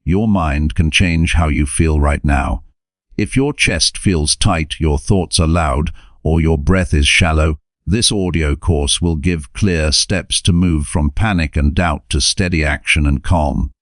Your mind can change how you feel right now. If your chest feels tight, your thoughts are loud, or your breath is shallow, this audio course will give clear steps to move from panic and doubt to steady action and calm.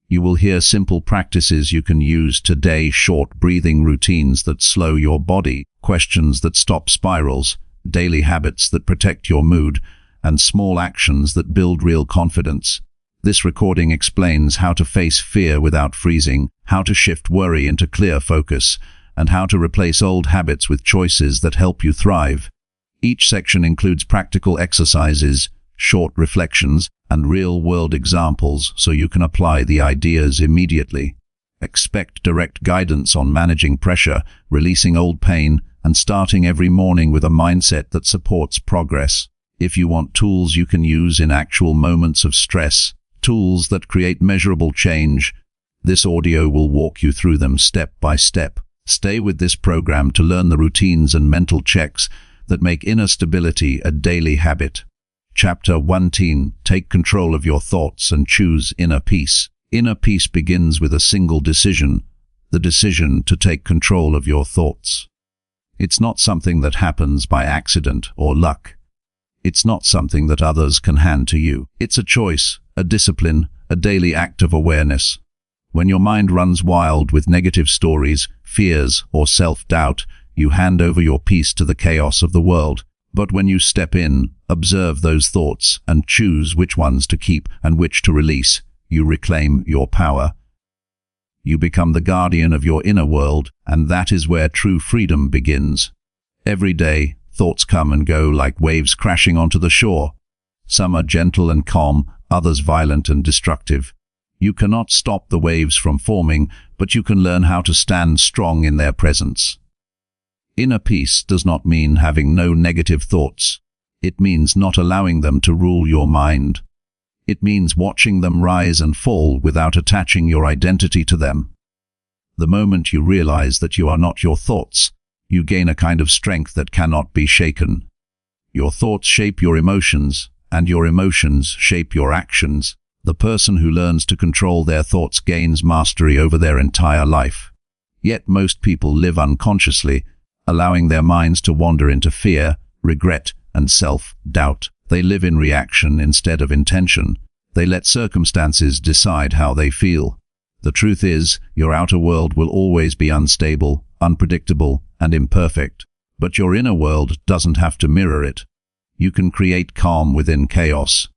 You will hear simple practices you can use today, short breathing routines that slow your body, questions that stop spirals, daily habits that protect your mood, and small actions that build real confidence. This recording explains how to face fear without freezing, how to shift worry into clear focus, and how to replace old habits with choices that help you thrive. Each section includes practical exercises, short reflections, and real-world examples so you can apply the ideas immediately. Expect direct guidance on managing pressure, releasing old pain, and starting every morning with a mindset that supports progress. If you want tools you can use in actual moments of stress, tools that create measurable change, this audio will walk you through them step by step. Stay with this program to learn the routines and mental checks that make inner stability a daily habit. Chapter 1: Take control of your thoughts and choose inner peace. Inner peace begins with a single decision, the decision to take control of your thoughts. It's not something that happens by accident or luck. It's not something that others can hand to you. It's a choice, a discipline, a daily act of awareness. When your mind runs wild with negative stories, fears, or self-doubt, you hand over your peace to the chaos of the world. But when you step in, observe those thoughts, and choose which ones to keep and which to release, you reclaim your power. You become the guardian of your inner world, and that is where true freedom begins. Every day, thoughts come and go like waves crashing onto the shore. Some are gentle and calm, others violent and destructive. You cannot stop the waves from forming, but you can learn how to stand strong in their presence. Inner peace does not mean having no negative thoughts. It means not allowing them to rule your mind. It means watching them rise and fall without attaching your identity to them. The moment you realize that you are not your thoughts, you gain a kind of strength that cannot be shaken. Your thoughts shape your emotions, and your emotions shape your actions. The person who learns to control their thoughts gains mastery over their entire life. Yet most people live unconsciously, allowing their minds to wander into fear, regret, and self-doubt. They live in reaction instead of intention. They let circumstances decide how they feel. The truth is, your outer world will always be unstable, unpredictable, and imperfect. But your inner world doesn't have to mirror it. You can create calm within chaos.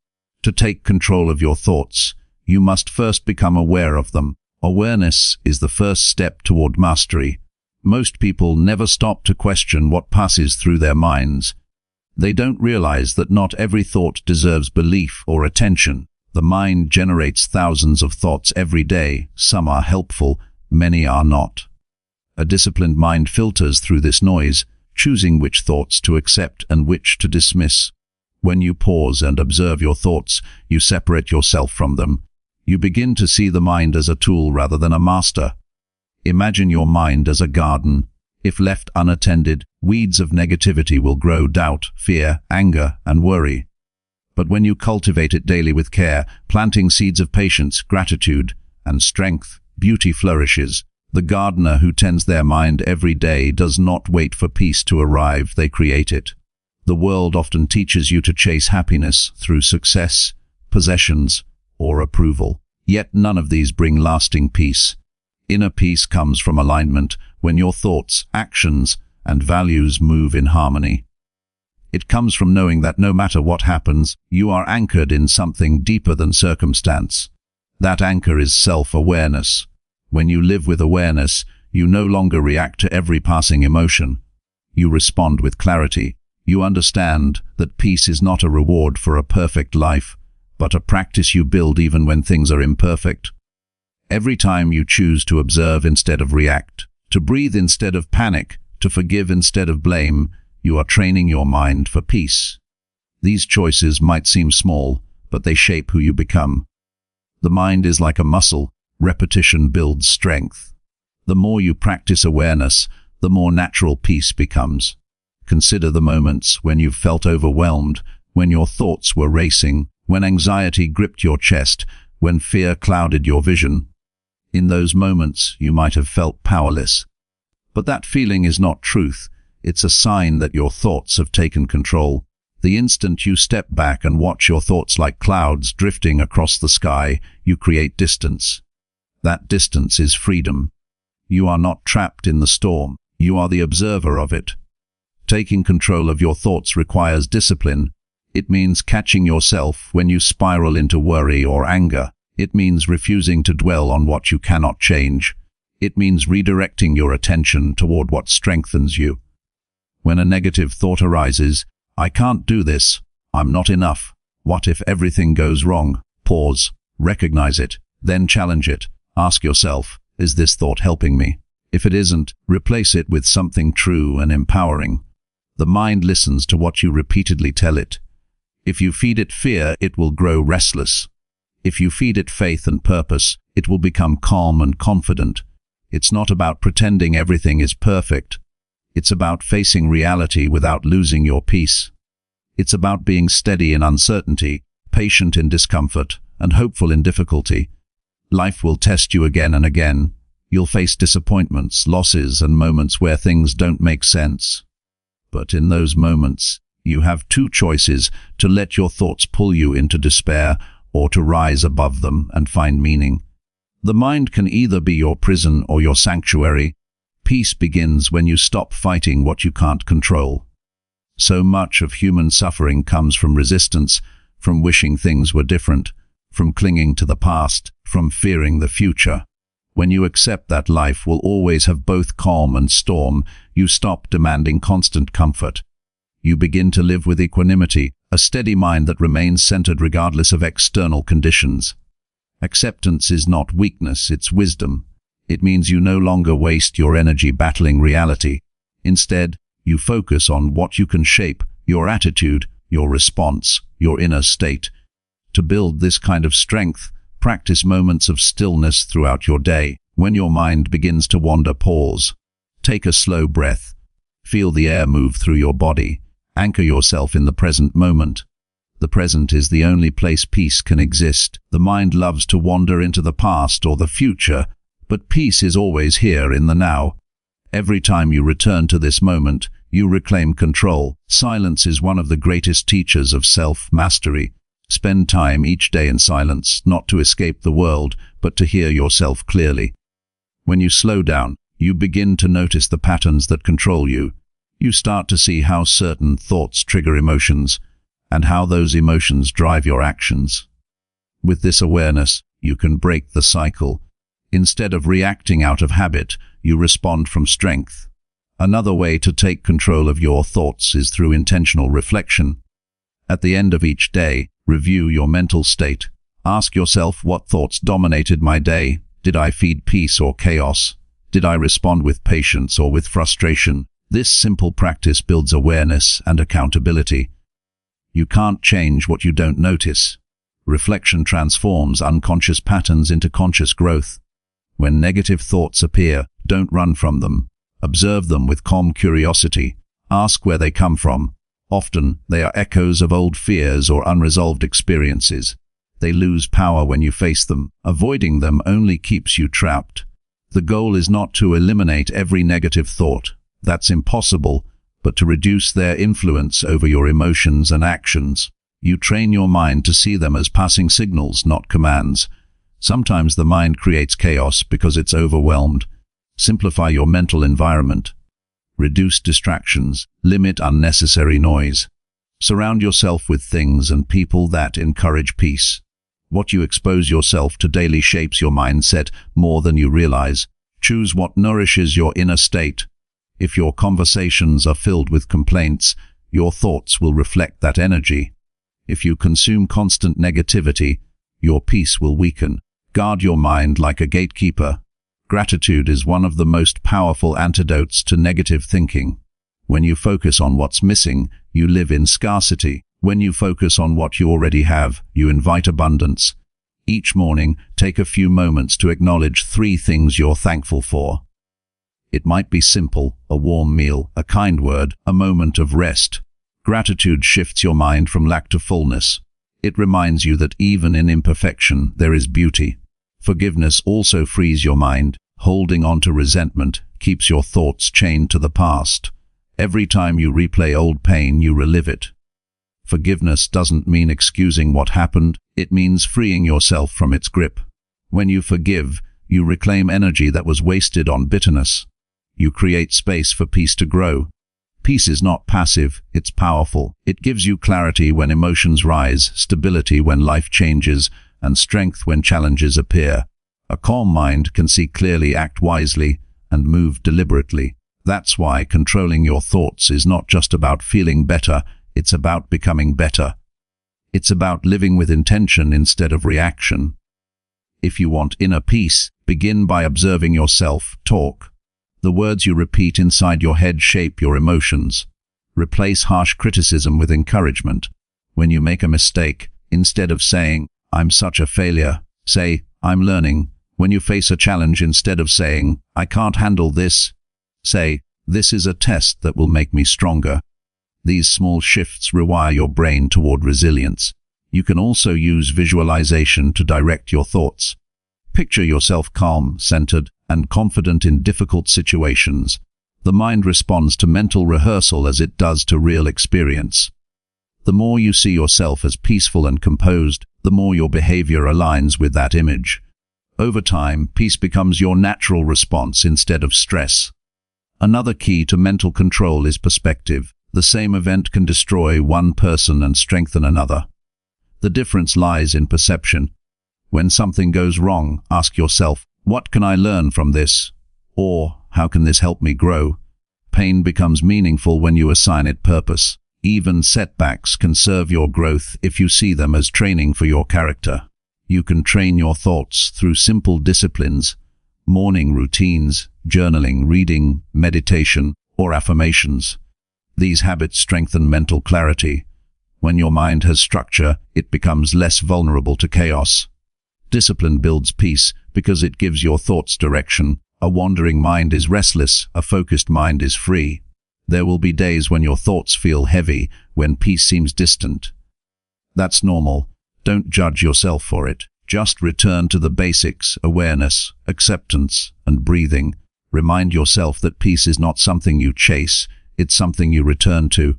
To take control of your thoughts, you must first become aware of them. Awareness is the first step toward mastery. Most people never stop to question what passes through their minds. They don't realize that not every thought deserves belief or attention. The mind generates thousands of thoughts every day. Some are helpful, many are not. A disciplined mind filters through this noise, choosing which thoughts to accept and which to dismiss. When you pause and observe your thoughts, you separate yourself from them. You begin to see the mind as a tool rather than a master. Imagine your mind as a garden. If left unattended, weeds of negativity will grow: doubt, fear, anger, and worry. But when you cultivate it daily with care, planting seeds of patience, gratitude, and strength, beauty flourishes. The gardener who tends their mind every day does not wait for peace to arrive, they create it. The world often teaches you to chase happiness through success, possessions, or approval. Yet none of these bring lasting peace. Inner peace comes from alignment, when your thoughts, actions, and values move in harmony. It comes from knowing that no matter what happens, you are anchored in something deeper than circumstance. That anchor is self-awareness. When you live with awareness, you no longer react to every passing emotion. You respond with clarity. You understand that peace is not a reward for a perfect life, but a practice you build even when things are imperfect. Every time you choose to observe instead of react, to breathe instead of panic, to forgive instead of blame, you are training your mind for peace. These choices might seem small, but they shape who you become. The mind is like a muscle. Repetition builds strength. The more you practice awareness, the more natural peace becomes. Consider the moments when you've felt overwhelmed, when your thoughts were racing, when anxiety gripped your chest, when fear clouded your vision. In those moments, you might have felt powerless. But that feeling is not truth. It's a sign that your thoughts have taken control. The instant you step back and watch your thoughts like clouds drifting across the sky, you create distance. That distance is freedom. You are not trapped in the storm. You are the observer of it. Taking control of your thoughts requires discipline. It means catching yourself when you spiral into worry or anger. It means refusing to dwell on what you cannot change. It means redirecting your attention toward what strengthens you. When a negative thought arises, "I can't do this. I'm not enough. What if everything goes wrong?" Pause, recognize it, then challenge it. Ask yourself, is this thought helping me? If it isn't, replace it with something true and empowering. The mind listens to what you repeatedly tell it. If you feed it fear, it will grow restless. If you feed it faith and purpose, it will become calm and confident. It's not about pretending everything is perfect. It's about facing reality without losing your peace. It's about being steady in uncertainty, patient in discomfort, and hopeful in difficulty. Life will test you again and again. You'll face disappointments, losses, and moments where things don't make sense. But in those moments, you have two choices: to let your thoughts pull you into despair, or to rise above them and find meaning. The mind can either be your prison or your sanctuary. Peace begins when you stop fighting what you can't control. So much of human suffering comes from resistance, from wishing things were different, from clinging to the past, from fearing the future. When you accept that life will always have both calm and storm, you stop demanding constant comfort. You begin to live with equanimity, a steady mind that remains centered regardless of external conditions. Acceptance is not weakness, it's wisdom. It means you no longer waste your energy battling reality. Instead, you focus on what you can shape: your attitude, your response, your inner state. To build this kind of strength, practice moments of stillness throughout your day. When your mind begins to wander, pause. Take a slow breath. Feel the air move through your body. Anchor yourself in the present moment. The present is the only place peace can exist. The mind loves to wander into the past or the future, but peace is always here in the now. Every time you return to this moment, you reclaim control. Silence is one of the greatest teachers of self-mastery. Spend time each day in silence, not to escape the world, but to hear yourself clearly. When you slow down, you begin to notice the patterns that control you. You start to see how certain thoughts trigger emotions, and how those emotions drive your actions. With this awareness, you can break the cycle. Instead of reacting out of habit, you respond from strength. Another way to take control of your thoughts is through intentional reflection. At the end of each day, review your mental state. Ask yourself, what thoughts dominated my day? Did I feed peace or chaos? Did I respond with patience or with frustration? This simple practice builds awareness and accountability. You can't change what you don't notice. Reflection transforms unconscious patterns into conscious growth. When negative thoughts appear, don't run from them. Observe them with calm curiosity. Ask where they come from. Often, they are echoes of old fears or unresolved experiences. They lose power when you face them. Avoiding them only keeps you trapped. The goal is not to eliminate every negative thought. That's impossible, but to reduce their influence over your emotions and actions. You train your mind to see them as passing signals, not commands. Sometimes the mind creates chaos because it's overwhelmed. Simplify your mental environment. Reduce distractions. Limit unnecessary noise. Surround yourself with things and people that encourage peace. What you expose yourself to daily shapes your mindset more than you realize. Choose what nourishes your inner state. If your conversations are filled with complaints, your thoughts will reflect that energy. If you consume constant negativity, your peace will weaken. Guard your mind like a gatekeeper. Gratitude is one of the most powerful antidotes to negative thinking. When you focus on what's missing, you live in scarcity. When you focus on what you already have, you invite abundance. Each morning, take a few moments to acknowledge 3 things you're thankful for. It might be simple: a warm meal, a kind word, a moment of rest. Gratitude shifts your mind from lack to fullness. It reminds you that even in imperfection, there is beauty. Forgiveness also frees your mind. Holding on to resentment keeps your thoughts chained to the past. Every time you replay old pain, you relive it. Forgiveness doesn't mean excusing what happened, it means freeing yourself from its grip. When you forgive, you reclaim energy that was wasted on bitterness. You create space for peace to grow. Peace is not passive, it's powerful. It gives you clarity when emotions rise, stability when life changes, and strength when challenges appear. A calm mind can see clearly, act wisely, and move deliberately. That's why controlling your thoughts is not just about feeling better, it's about becoming better. It's about living with intention instead of reaction. If you want inner peace, begin by observing yourself talk. The words you repeat inside your head shape your emotions. Replace harsh criticism with encouragement. When you make a mistake, instead of saying, "I'm such a failure," say, "I'm learning." When you face a challenge, instead of saying, "I can't handle this," say, "This is a test that will make me stronger." These small shifts rewire your brain toward resilience. You can also use visualization to direct your thoughts. Picture yourself calm, centered, and confident in difficult situations. The mind responds to mental rehearsal as it does to real experience. The more you see yourself as peaceful and composed, the more your behavior aligns with that image. Over time, peace becomes your natural response instead of stress. Another key to mental control is perspective. The same event can destroy one person and strengthen another. The difference lies in perception. When something goes wrong, ask yourself, "What can I learn from this?" Or, "How can this help me grow?" Pain becomes meaningful when you assign it purpose. Even setbacks can serve your growth if you see them as training for your character. You can train your thoughts through simple disciplines, morning routines, journaling, reading, meditation, or affirmations. These habits strengthen mental clarity. When your mind has structure, it becomes less vulnerable to chaos. Discipline builds peace because it gives your thoughts direction. A wandering mind is restless, a focused mind is free. There will be days when your thoughts feel heavy, when peace seems distant. That's normal. Don't judge yourself for it. Just return to the basics: awareness, acceptance, and breathing. Remind yourself that peace is not something you chase, it's something you return to.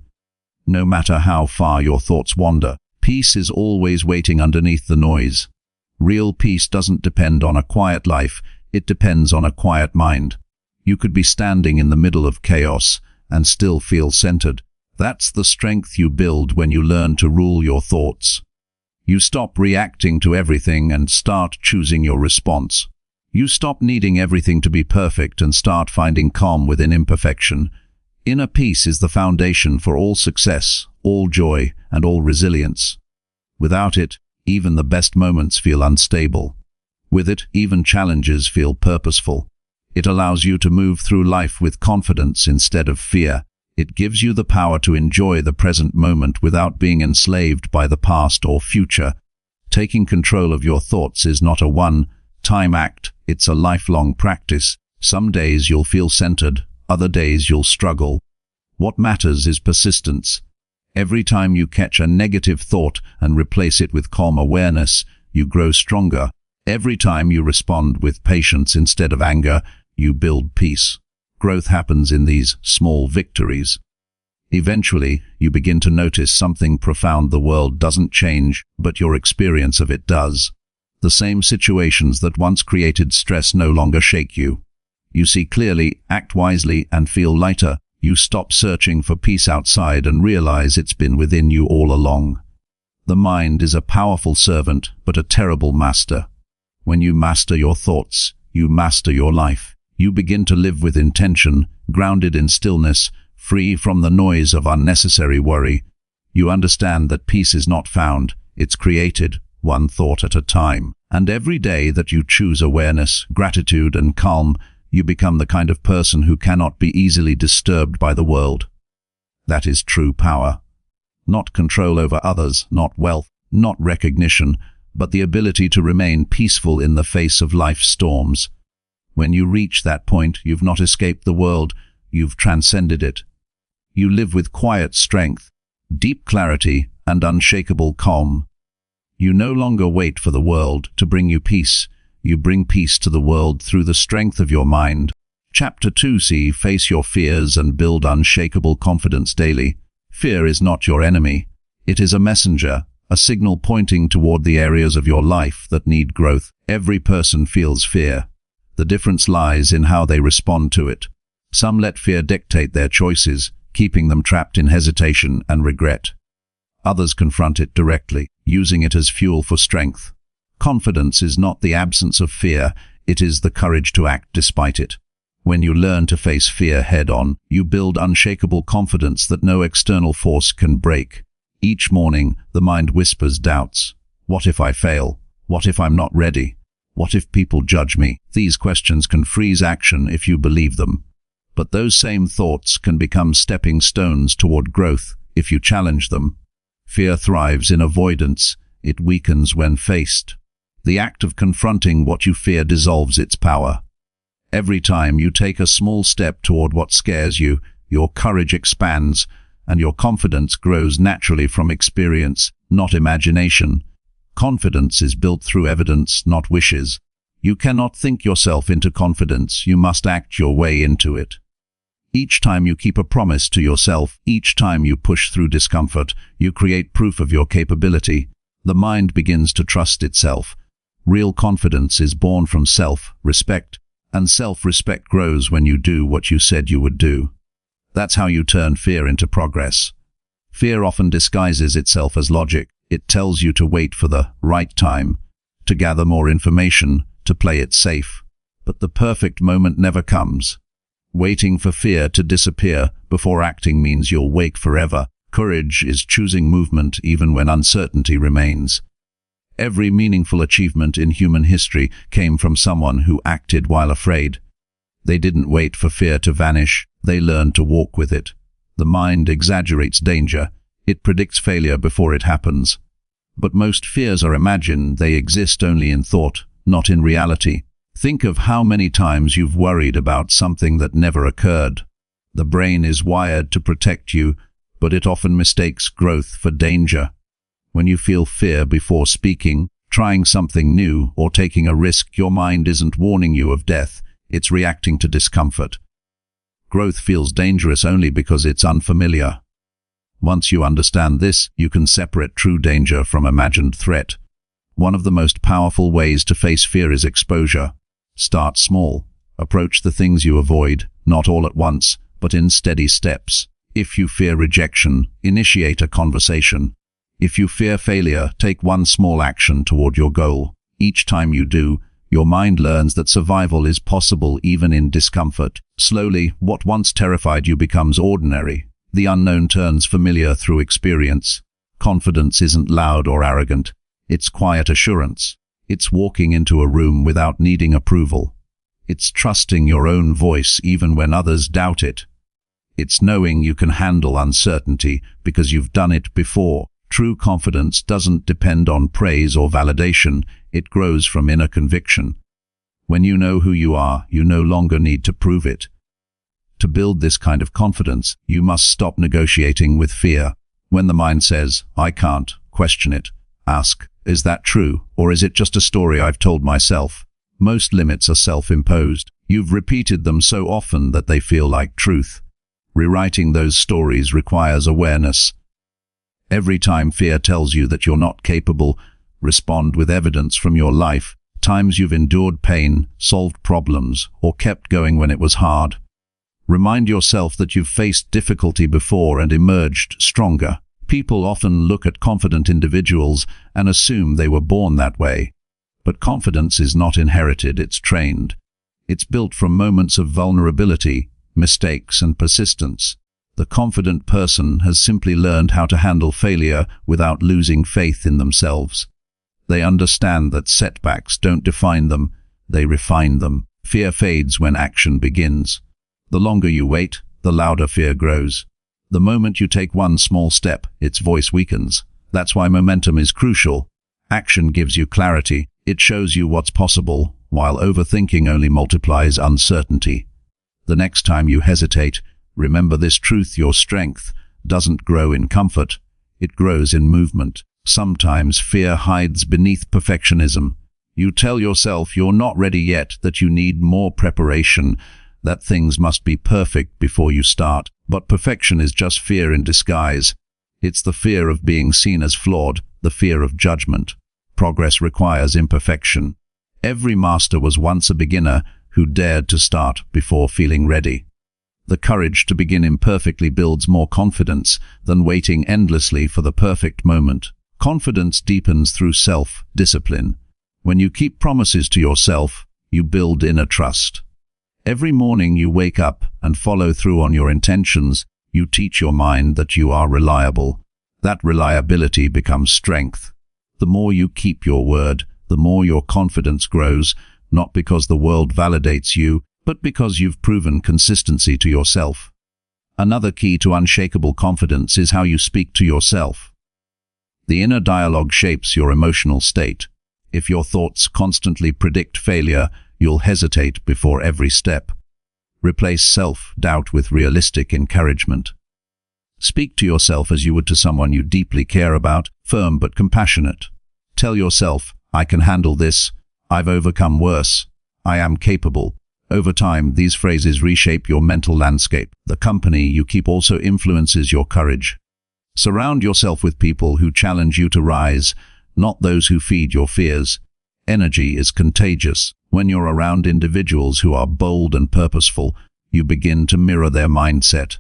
No matter how far your thoughts wander, peace is always waiting underneath the noise. Real peace doesn't depend on a quiet life, it depends on a quiet mind. You could be standing in the middle of chaos and still feel centered. That's the strength you build when you learn to rule your thoughts. You stop reacting to everything and start choosing your response. You stop needing everything to be perfect and start finding calm within imperfection. Inner peace is the foundation for all success, all joy, and all resilience. Without it, even the best moments feel unstable. With it, even challenges feel purposeful. It allows you to move through life with confidence instead of fear. It gives you the power to enjoy the present moment without being enslaved by the past or future. Taking control of your thoughts is not a one-time act, it's a lifelong practice. Some days you'll feel centered, other days you'll struggle. What matters is persistence. Every time you catch a negative thought and replace it with calm awareness, you grow stronger. Every time you respond with patience instead of anger, you build peace. Growth happens in these small victories. Eventually, you begin to notice something profound. The world doesn't change, but your experience of it does. The same situations that once created stress no longer shake you. You see clearly, act wisely, and feel lighter. You stop searching for peace outside and realize it's been within you all along. The mind is a powerful servant, but a terrible master. When you master your thoughts, you master your life. You begin to live with intention, grounded in stillness, free from the noise of unnecessary worry. You understand that peace is not found, it's created, one thought at a time. And every day that you choose awareness, gratitude, and calm, you become the kind of person who cannot be easily disturbed by the world. That is true power. Not control over others, not wealth, not recognition, but the ability to remain peaceful in the face of life's storms. When you reach that point, you've not escaped the world, you've transcended it. You live with quiet strength, deep clarity, and unshakable calm. You no longer wait for the world to bring you peace. You bring peace to the world through the strength of your mind. Chapter 2c. Face your fears and build unshakable confidence daily. Fear is not your enemy. It is a messenger, a signal pointing toward the areas of your life that need growth. Every person feels fear. The difference lies in how they respond to it. Some let fear dictate their choices, keeping them trapped in hesitation and regret. Others confront it directly, using it as fuel for strength. Confidence is not the absence of fear, it is the courage to act despite it. When you learn to face fear head-on, you build unshakable confidence that no external force can break. Each morning, the mind whispers doubts. What if I fail? What if I'm not ready? What if people judge me? These questions can freeze action if you believe them. But those same thoughts can become stepping stones toward growth if you challenge them. Fear thrives in avoidance. It weakens when faced. The act of confronting what you fear dissolves its power. Every time you take a small step toward what scares you, your courage expands, and your confidence grows naturally from experience, not imagination. Confidence is built through evidence, not wishes. You cannot think yourself into confidence, you must act your way into it. Each time you keep a promise to yourself, each time you push through discomfort, you create proof of your capability. The mind begins to trust itself. Real confidence is born from self-respect, and self-respect grows when you do what you said you would do. That's how you turn fear into progress. Fear often disguises itself as logic. It tells you to wait for the right time, to gather more information, to play it safe. But the perfect moment never comes. Waiting for fear to disappear before acting means you'll wait forever. Courage is choosing movement even when uncertainty remains. Every meaningful achievement in human history came from someone who acted while afraid. They didn't wait for fear to vanish, they learned to walk with it. The mind exaggerates danger. It predicts failure before it happens. But most fears are imagined, they exist only in thought, not in reality. Think of how many times you've worried about something that never occurred. The brain is wired to protect you, but it often mistakes growth for danger. When you feel fear before speaking, trying something new, or taking a risk, your mind isn't warning you of death, it's reacting to discomfort. Growth feels dangerous only because it's unfamiliar. Once you understand this, you can separate true danger from imagined threat. One of the most powerful ways to face fear is exposure. Start small. Approach the things you avoid, not all at once, but in steady steps. If you fear rejection, initiate a conversation. If you fear failure, take one small action toward your goal. Each time you do, your mind learns that survival is possible even in discomfort. Slowly, what once terrified you becomes ordinary. The unknown turns familiar through experience. Confidence isn't loud or arrogant. It's quiet assurance. It's walking into a room without needing approval. It's trusting your own voice even when others doubt it. It's knowing you can handle uncertainty because you've done it before. True confidence doesn't depend on praise or validation. It grows from inner conviction. When you know who you are, you no longer need to prove it. To build this kind of confidence, you must stop negotiating with fear. When the mind says, "I can't," question it. Ask, "Is that true, or is it just a story I've told myself?" Most limits are self-imposed. You've repeated them so often that they feel like truth. Rewriting those stories requires awareness. Every time fear tells you that you're not capable, respond with evidence from your life, times you've endured pain, solved problems, or kept going when it was hard. Remind yourself that you've faced difficulty before and emerged stronger. People often look at confident individuals and assume they were born that way. But confidence is not inherited, it's trained. It's built from moments of vulnerability, mistakes, and persistence. The confident person has simply learned how to handle failure without losing faith in themselves. They understand that setbacks don't define them, they refine them. Fear fades when action begins. The longer you wait, the louder fear grows. The moment you take one small step, its voice weakens. That's why momentum is crucial. Action gives you clarity. It shows you what's possible, while overthinking only multiplies uncertainty. The next time you hesitate, remember this truth: your strength doesn't grow in comfort, it grows in movement. Sometimes fear hides beneath perfectionism. You tell yourself you're not ready yet, that you need more preparation, that things must be perfect before you start. But perfection is just fear in disguise. It's the fear of being seen as flawed, the fear of judgment. Progress requires imperfection. Every master was once a beginner who dared to start before feeling ready. The courage to begin imperfectly builds more confidence than waiting endlessly for the perfect moment. Confidence deepens through self-discipline. When you keep promises to yourself, you build inner trust. Every morning you wake up and follow through on your intentions, you teach your mind that you are reliable. That reliability becomes strength. The more you keep your word, the more your confidence grows, not because the world validates you, but because you've proven consistency to yourself. Another key to unshakable confidence is how you speak to yourself. The inner dialogue shapes your emotional state. If your thoughts constantly predict failure, you'll hesitate before every step. Replace self-doubt with realistic encouragement. Speak to yourself as you would to someone you deeply care about, firm but compassionate. Tell yourself, I can handle this, I've overcome worse, I am capable. Over time, these phrases reshape your mental landscape. The company you keep also influences your courage. Surround yourself with people who challenge you to rise, not those who feed your fears. Energy is contagious. When you're around individuals who are bold and purposeful, you begin to mirror their mindset.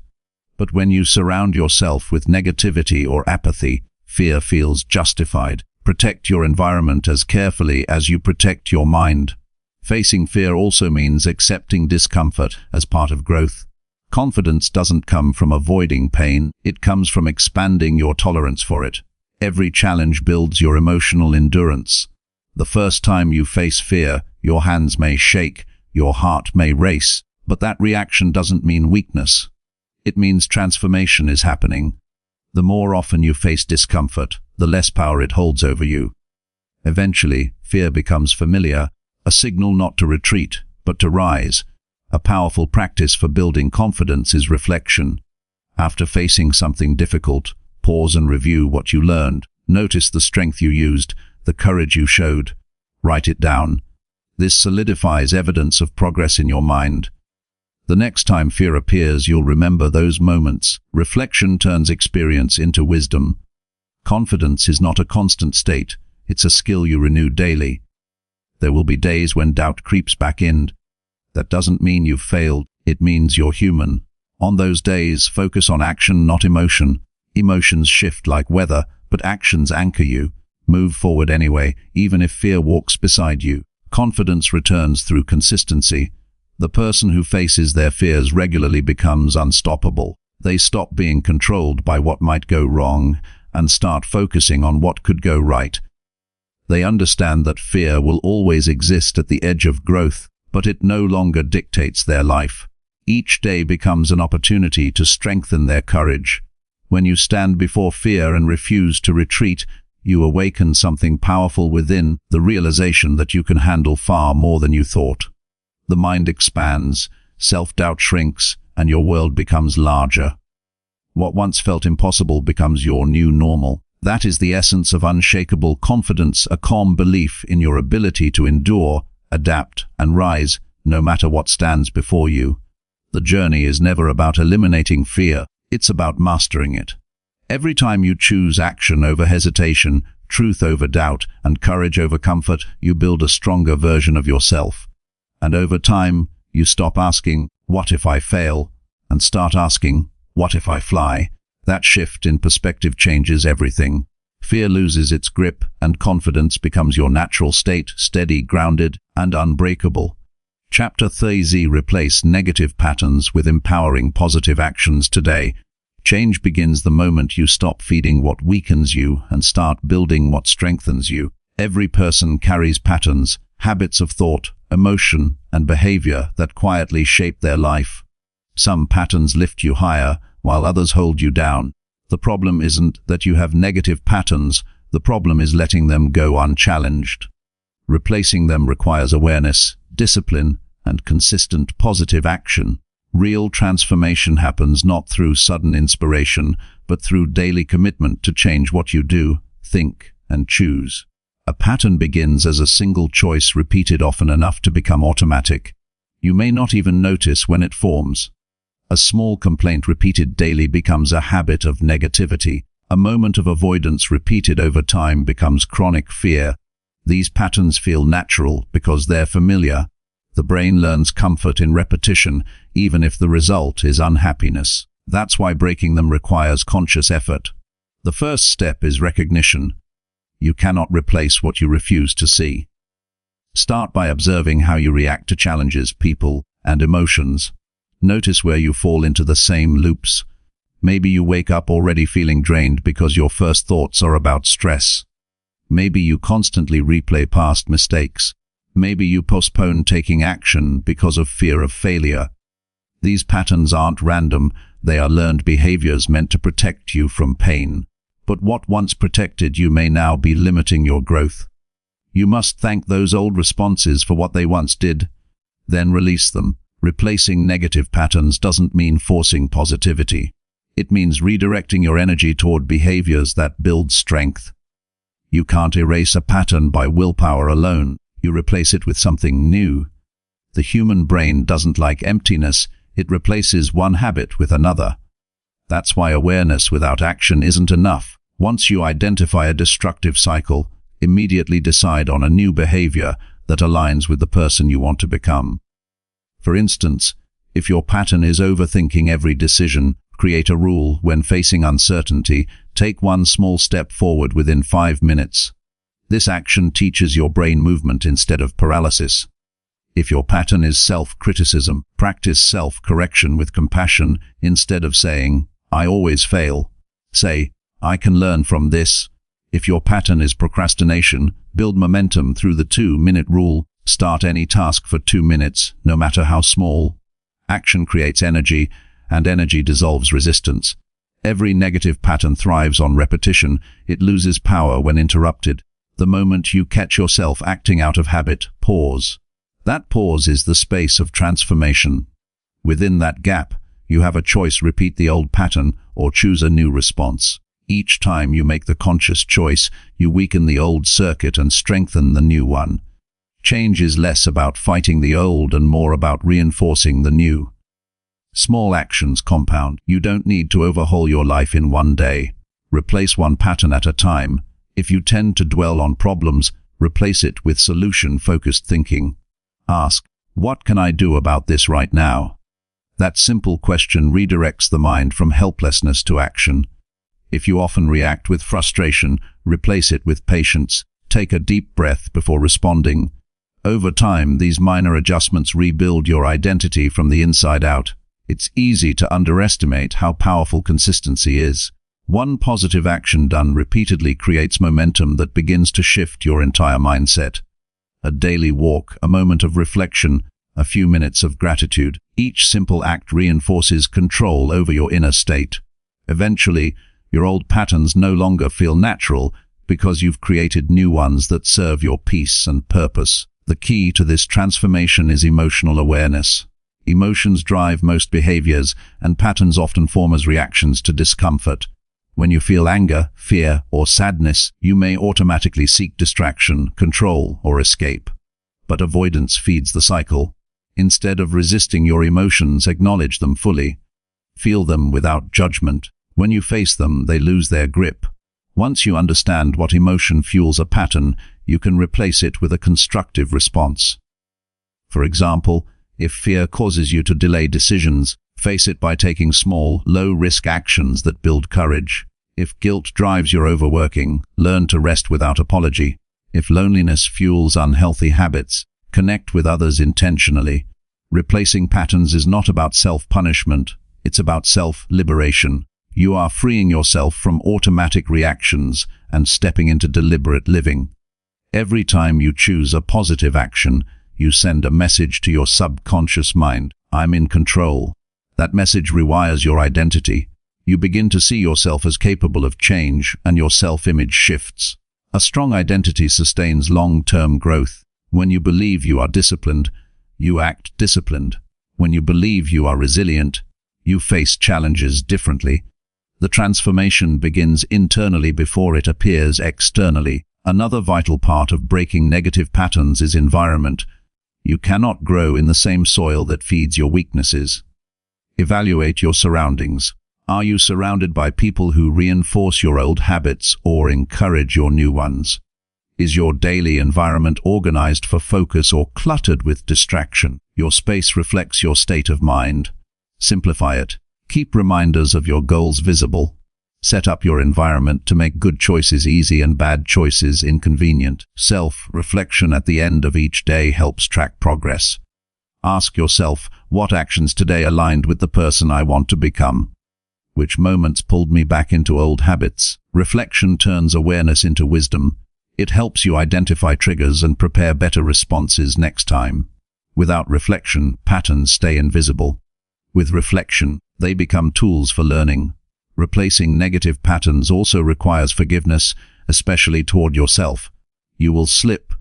But when you surround yourself with negativity or apathy, fear feels justified. Protect your environment as carefully as you protect your mind. Facing fear also means accepting discomfort as part of growth. Confidence doesn't come from avoiding pain, it comes from expanding your tolerance for it. Every challenge builds your emotional endurance. The first time you face fear, your hands may shake, your heart may race, but that reaction doesn't mean weakness. It means transformation is happening. The more often you face discomfort, the less power it holds over you. Eventually, fear becomes familiar, a signal not to retreat, but to rise. A powerful practice for building confidence is reflection. After facing something difficult, pause and review what you learned. Notice the strength you used, the courage you showed. Write it down. This solidifies evidence of progress in your mind. The next time fear appears, you'll remember those moments. Reflection turns experience into wisdom. Confidence is not a constant state, it's a skill you renew daily. There will be days when doubt creeps back in. That doesn't mean you've failed, it means you're human. On those days, focus on action, not emotion. Emotions shift like weather, but actions anchor you. Move forward anyway, even if fear walks beside you. Confidence returns through consistency. The person who faces their fears regularly becomes unstoppable. They stop being controlled by what might go wrong and start focusing on what could go right. They understand that fear will always exist at the edge of growth, but it no longer dictates their life. Each day becomes an opportunity to strengthen their courage. When you stand before fear and refuse to retreat, you awaken something powerful within, the realization that you can handle far more than you thought. The mind expands, self-doubt shrinks, and your world becomes larger. What once felt impossible becomes your new normal. That is the essence of unshakable confidence, a calm belief in your ability to endure, adapt, and rise, no matter what stands before you. The journey is never about eliminating fear, it's about mastering it. Every time you choose action over hesitation, truth over doubt, and courage over comfort, you build a stronger version of yourself. And over time, you stop asking, "What if I fail?" and start asking, "What if I fly?" That shift in perspective changes everything. Fear loses its grip, and confidence becomes your natural state, steady, grounded, and unbreakable. Chapter 30: Replace negative patterns with empowering positive actions today. Change begins the moment you stop feeding what weakens you and start building what strengthens you. Every person carries patterns, habits of thought, emotion, and behavior that quietly shape their life. Some patterns lift you higher, while others hold you down. The problem isn't that you have negative patterns, the problem is letting them go unchallenged. Replacing them requires awareness, discipline, and consistent positive action. Real transformation happens not through sudden inspiration, but through daily commitment to change what you do, think, and choose. A pattern begins as a single choice repeated often enough to become automatic. You may not even notice when it forms. A small complaint repeated daily becomes a habit of negativity. A moment of avoidance repeated over time becomes chronic fear. These patterns feel natural because they're familiar. The brain learns comfort in repetition, even if the result is unhappiness. That's why breaking them requires conscious effort. The first step is recognition. You cannot replace what you refuse to see. Start by observing how you react to challenges, people, and emotions. Notice where you fall into the same loops. Maybe you wake up already feeling drained because your first thoughts are about stress. Maybe you constantly replay past mistakes. Maybe you postpone taking action because of fear of failure. These patterns aren't random, they are learned behaviors meant to protect you from pain. But what once protected you may now be limiting your growth. You must thank those old responses for what they once did, then release them. Replacing negative patterns doesn't mean forcing positivity. It means redirecting your energy toward behaviors that build strength. You can't erase a pattern by willpower alone. You replace it with something new. The human brain doesn't like emptiness. It replaces one habit with another. That's why awareness without action isn't enough. Once you identify a destructive cycle, immediately decide on a new behavior that aligns with the person you want to become. For instance, if your pattern is overthinking every decision, create a rule: when facing uncertainty, take one small step forward within 5 minutes. This action teaches your brain movement instead of paralysis. If your pattern is self-criticism, practice self-correction with compassion. Instead of saying, "I always fail," say, "I can learn from this." If your pattern is procrastination, build momentum through the 2-minute rule. Start any task for 2 minutes, no matter how small. Action creates energy, and energy dissolves resistance. Every negative pattern thrives on repetition. It loses power when interrupted. The moment you catch yourself acting out of habit, pause. That pause is the space of transformation. Within that gap, you have a choice: repeat the old pattern or choose a new response. Each time you make the conscious choice, you weaken the old circuit and strengthen the new one. Change is less about fighting the old and more about reinforcing the new. Small actions compound. You don't need to overhaul your life in one day. Replace one pattern at a time. If you tend to dwell on problems, replace it with solution-focused thinking. Ask, "What can I do about this right now?" That simple question redirects the mind from helplessness to action. If you often react with frustration, replace it with patience. Take a deep breath before responding. Over time, these minor adjustments rebuild your identity from the inside out. It's easy to underestimate how powerful consistency is. One positive action done repeatedly creates momentum that begins to shift your entire mindset. A daily walk, a moment of reflection, a few minutes of gratitude. Each simple act reinforces control over your inner state. Eventually, your old patterns no longer feel natural because you've created new ones that serve your peace and purpose. The key to this transformation is emotional awareness. Emotions drive most behaviors, and patterns often form as reactions to discomfort. When you feel anger, fear, or sadness, you may automatically seek distraction, control, or escape. But avoidance feeds the cycle. Instead of resisting your emotions, acknowledge them fully. Feel them without judgment. When you face them, they lose their grip. Once you understand what emotion fuels a pattern, you can replace it with a constructive response. For example, if fear causes you to delay decisions, face it by taking small, low-risk actions that build courage. If guilt drives your overworking, learn to rest without apology. If loneliness fuels unhealthy habits, connect with others intentionally. Replacing patterns is not about self-punishment, it's about self-liberation. You are freeing yourself from automatic reactions and stepping into deliberate living. Every time you choose a positive action, you send a message to your subconscious mind: "I'm in control." That message rewires your identity. You begin to see yourself as capable of change, and your self-image shifts. A strong identity sustains long-term growth. When you believe you are disciplined, you act disciplined. When you believe you are resilient, you face challenges differently. The transformation begins internally before it appears externally. Another vital part of breaking negative patterns is environment. You cannot grow in the same soil that feeds your weaknesses. Evaluate your surroundings. Are you surrounded by people who reinforce your old habits or encourage your new ones? Is your daily environment organized for focus or cluttered with distraction? Your space reflects your state of mind. Simplify it. Keep reminders of your goals visible. Set up your environment to make good choices easy and bad choices inconvenient. Self-reflection at the end of each day helps track progress. Ask yourself, what actions today aligned with the person I want to become? Which moments pulled me back into old habits? Reflection turns awareness into wisdom. It helps you identify triggers and prepare better responses next time. Without reflection, patterns stay invisible. With reflection, they become tools for learning. Replacing negative patterns also requires forgiveness, especially toward yourself. You will slip.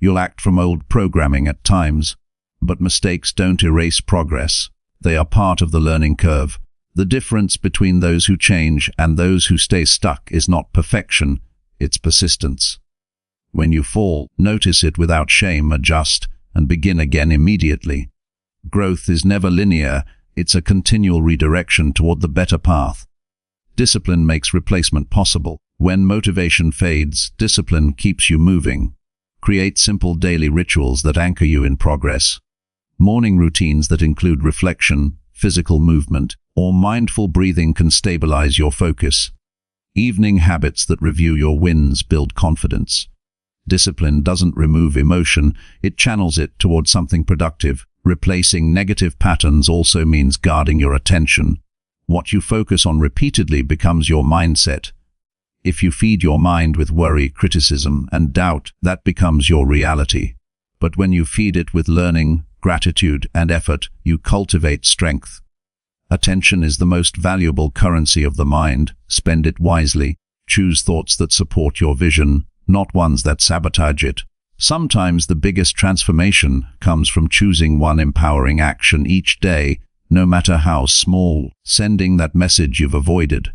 You'll act from old programming at times. But mistakes don't erase progress. They are part of the learning curve. The difference between those who change and those who stay stuck is not perfection, it's persistence. When you fall, notice it without shame, adjust, and begin again immediately. Growth is never linear, it's a continual redirection toward the better path. Discipline makes replacement possible. When motivation fades, discipline keeps you moving. Create simple daily rituals that anchor you in progress. Morning routines that include reflection, physical movement, or mindful breathing can stabilize your focus. Evening habits that review your wins build confidence. Discipline doesn't remove emotion, it channels it towards something productive. Replacing negative patterns also means guarding your attention. What you focus on repeatedly becomes your mindset. If you feed your mind with worry, criticism, and doubt, that becomes your reality. But when you feed it with learning, gratitude, and effort, you cultivate strength. Attention is the most valuable currency of the mind. Spend it wisely. Choose thoughts that support your vision, not ones that sabotage it. Sometimes the biggest transformation comes from choosing one empowering action each day, no matter how small. Sending that message you've avoided.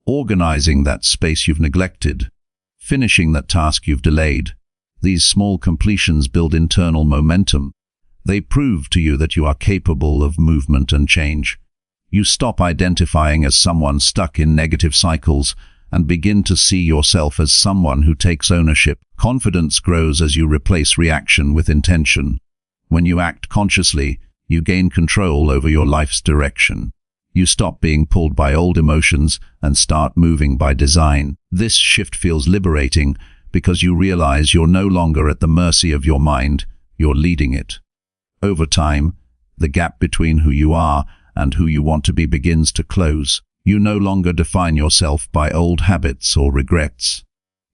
Organizing that space you've neglected. Finishing that task you've delayed. These small completions build internal momentum. They prove to you that you are capable of movement and change. You stop identifying as someone stuck in negative cycles and begin to see yourself as someone who takes ownership. Confidence grows as you replace reaction with intention. When you act consciously, you gain control over your life's direction. You stop being pulled by old emotions and start moving by design. This shift feels liberating because you realize you're no longer at the mercy of your mind, you're leading it. Over time, the gap between who you are and who you want to be begins to close. You no longer define yourself by old habits or regrets.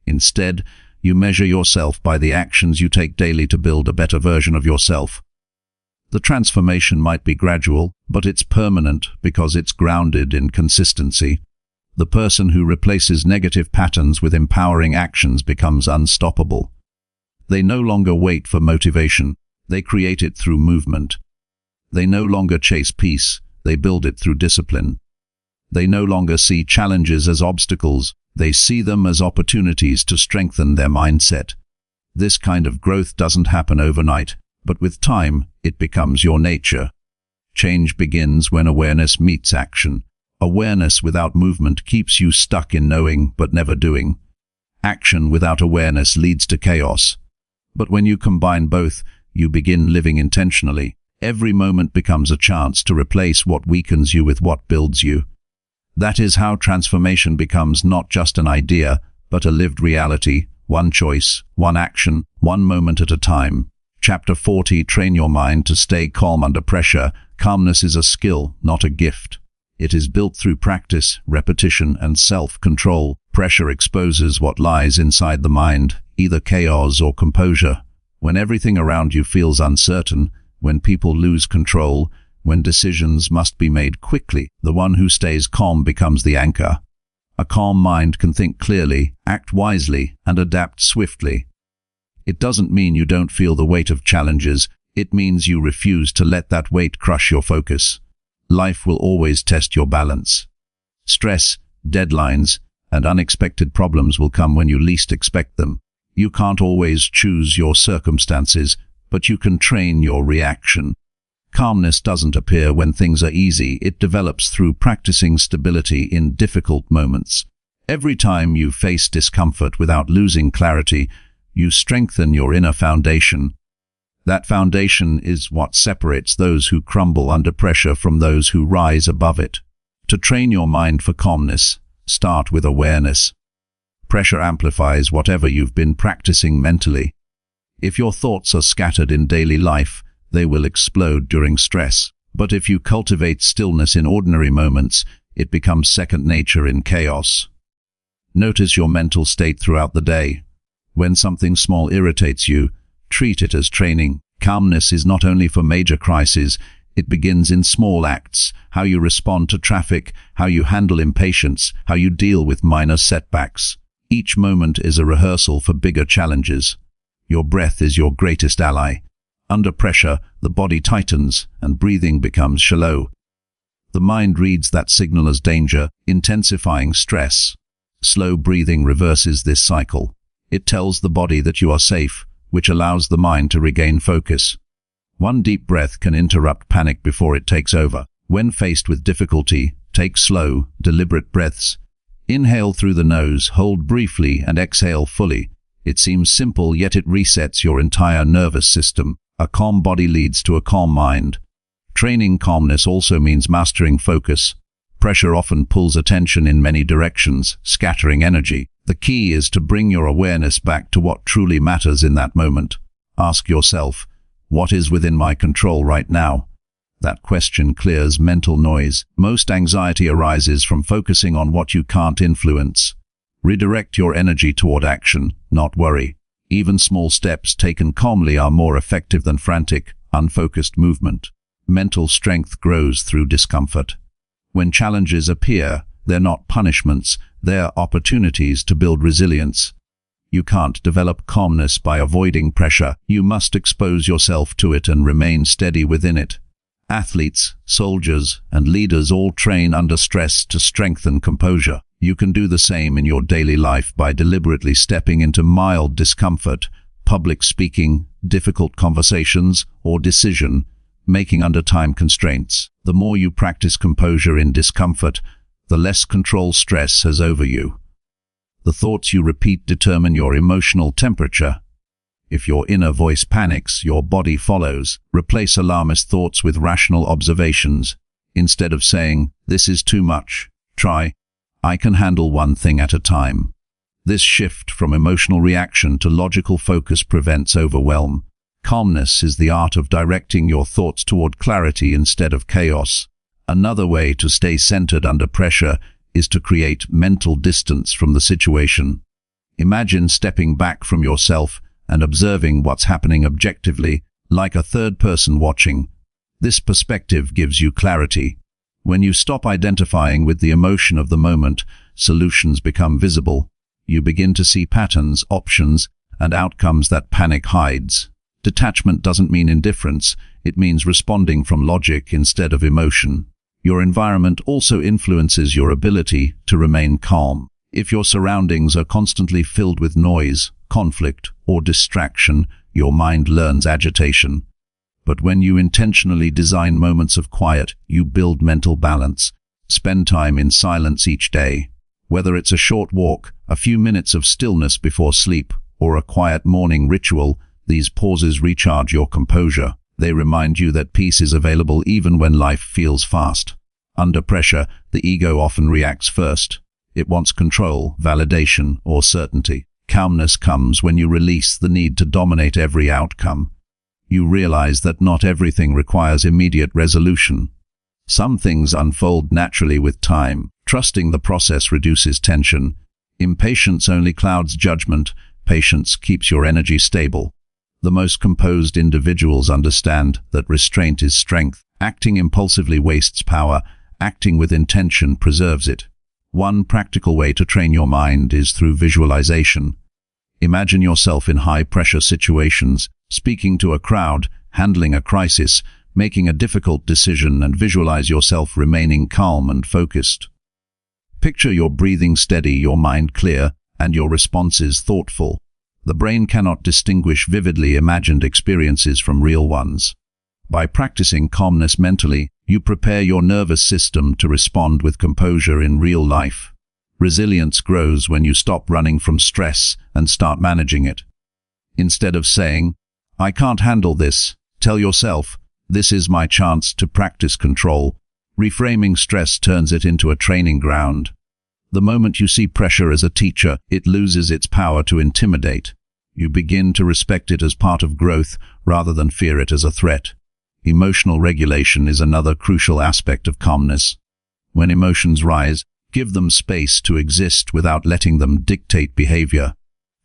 Instead, you measure yourself by the actions you take daily to build a better version of yourself. The transformation might be gradual, but it's permanent because it's grounded in consistency. The person who replaces negative patterns with empowering actions becomes unstoppable. They no longer wait for motivation, they create it through movement. They no longer chase peace, they build it through discipline. They no longer see challenges as obstacles, they see them as opportunities to strengthen their mindset. This kind of growth doesn't happen overnight, but with time, it becomes your nature. Change begins when awareness meets action. Awareness without movement keeps you stuck in knowing but never doing. Action without awareness leads to chaos. But when you combine both, you begin living intentionally. Every moment becomes a chance to replace what weakens you with what builds you. That is how transformation becomes not just an idea, but a lived reality, one choice, one action, one moment at a time. Chapter 40, Train your mind to stay calm under pressure. Calmness is a skill, not a gift. It is built through practice, repetition, and self-control. Pressure exposes what lies inside the mind, either chaos or composure. When everything around you feels uncertain, when people lose control, when decisions must be made quickly, the one who stays calm becomes the anchor. A calm mind can think clearly, act wisely, and adapt swiftly. It doesn't mean you don't feel the weight of challenges, it means you refuse to let that weight crush your focus. Life will always test your balance. Stress, deadlines, and unexpected problems will come when you least expect them. You can't always choose your circumstances, but you can train your reaction. Calmness doesn't appear when things are easy. It develops through practicing stability in difficult moments. Every time you face discomfort without losing clarity, you strengthen your inner foundation. That foundation is what separates those who crumble under pressure from those who rise above it. To train your mind for calmness, start with awareness. Pressure amplifies whatever you've been practicing mentally. If your thoughts are scattered in daily life, they will explode during stress. But if you cultivate stillness in ordinary moments, it becomes second nature in chaos. Notice your mental state throughout the day. When something small irritates you, treat it as training. Calmness is not only for major crises, it begins in small acts: how you respond to traffic, how you handle impatience, how you deal with minor setbacks. Each moment is a rehearsal for bigger challenges. Your breath is your greatest ally. Under pressure, the body tightens and breathing becomes shallow. The mind reads that signal as danger, intensifying stress. Slow breathing reverses this cycle. It tells the body that you are safe, which allows the mind to regain focus. One deep breath can interrupt panic before it takes over. When faced with difficulty, take slow, deliberate breaths. Inhale through the nose, hold briefly, and exhale fully. It seems simple, yet it resets your entire nervous system. A calm body leads to a calm mind. Training calmness also means mastering focus. Pressure often pulls attention in many directions, scattering energy. The key is to bring your awareness back to what truly matters in that moment. Ask yourself, what is within my control right now? That question clears mental noise. Most anxiety arises from focusing on what you can't influence. Redirect your energy toward action, not worry. Even small steps taken calmly are more effective than frantic, unfocused movement. Mental strength grows through discomfort. When challenges appear, they're not punishments, they're opportunities to build resilience. You can't develop calmness by avoiding pressure. You must expose yourself to it and remain steady within it. Athletes, soldiers, and leaders all train under stress to strengthen composure. You can do the same in your daily life by deliberately stepping into mild discomfort, public speaking, difficult conversations, or decision-making under time constraints. The more you practice composure in discomfort, the less control stress has over you. The thoughts you repeat determine your emotional temperature. If your inner voice panics, your body follows. Replace alarmist thoughts with rational observations. Instead of saying, "This is too much," try, "I can handle one thing at a time." This shift from emotional reaction to logical focus prevents overwhelm. Calmness is the art of directing your thoughts toward clarity instead of chaos. Another way to stay centered under pressure is to create mental distance from the situation. Imagine stepping back from yourself and observing what's happening objectively, like a third person watching. This perspective gives you clarity. When you stop identifying with the emotion of the moment, solutions become visible. You begin to see patterns, options, and outcomes that panic hides. Detachment doesn't mean indifference, it means responding from logic instead of emotion. Your environment also influences your ability to remain calm. If your surroundings are constantly filled with noise, conflict, or distraction, your mind learns agitation. But when you intentionally design moments of quiet, you build mental balance. Spend time in silence each day. Whether it's a short walk, a few minutes of stillness before sleep, or a quiet morning ritual, these pauses recharge your composure. They remind you that peace is available even when life feels fast. Under pressure, the ego often reacts first. It wants control, validation, or certainty. Calmness comes when you release the need to dominate every outcome. You realize that not everything requires immediate resolution. Some things unfold naturally with time. Trusting the process reduces tension. Impatience only clouds judgment. Patience keeps your energy stable. The most composed individuals understand that restraint is strength. Acting impulsively wastes power. Acting with intention preserves it. One practical way to train your mind is through visualization. Imagine yourself in high-pressure situations, speaking to a crowd, handling a crisis, making a difficult decision, and visualize yourself remaining calm and focused. Picture your breathing steady, your mind clear, and your responses thoughtful. The brain cannot distinguish vividly imagined experiences from real ones. By practicing calmness mentally, you prepare your nervous system to respond with composure in real life. Resilience grows when you stop running from stress and start managing it. Instead of saying, "I can't handle this," tell yourself, "This is my chance to practice control." Reframing stress turns it into a training ground. The moment you see pressure as a teacher, it loses its power to intimidate. You begin to respect it as part of growth rather than fear it as a threat. Emotional regulation is another crucial aspect of calmness. When emotions rise, give them space to exist without letting them dictate behavior.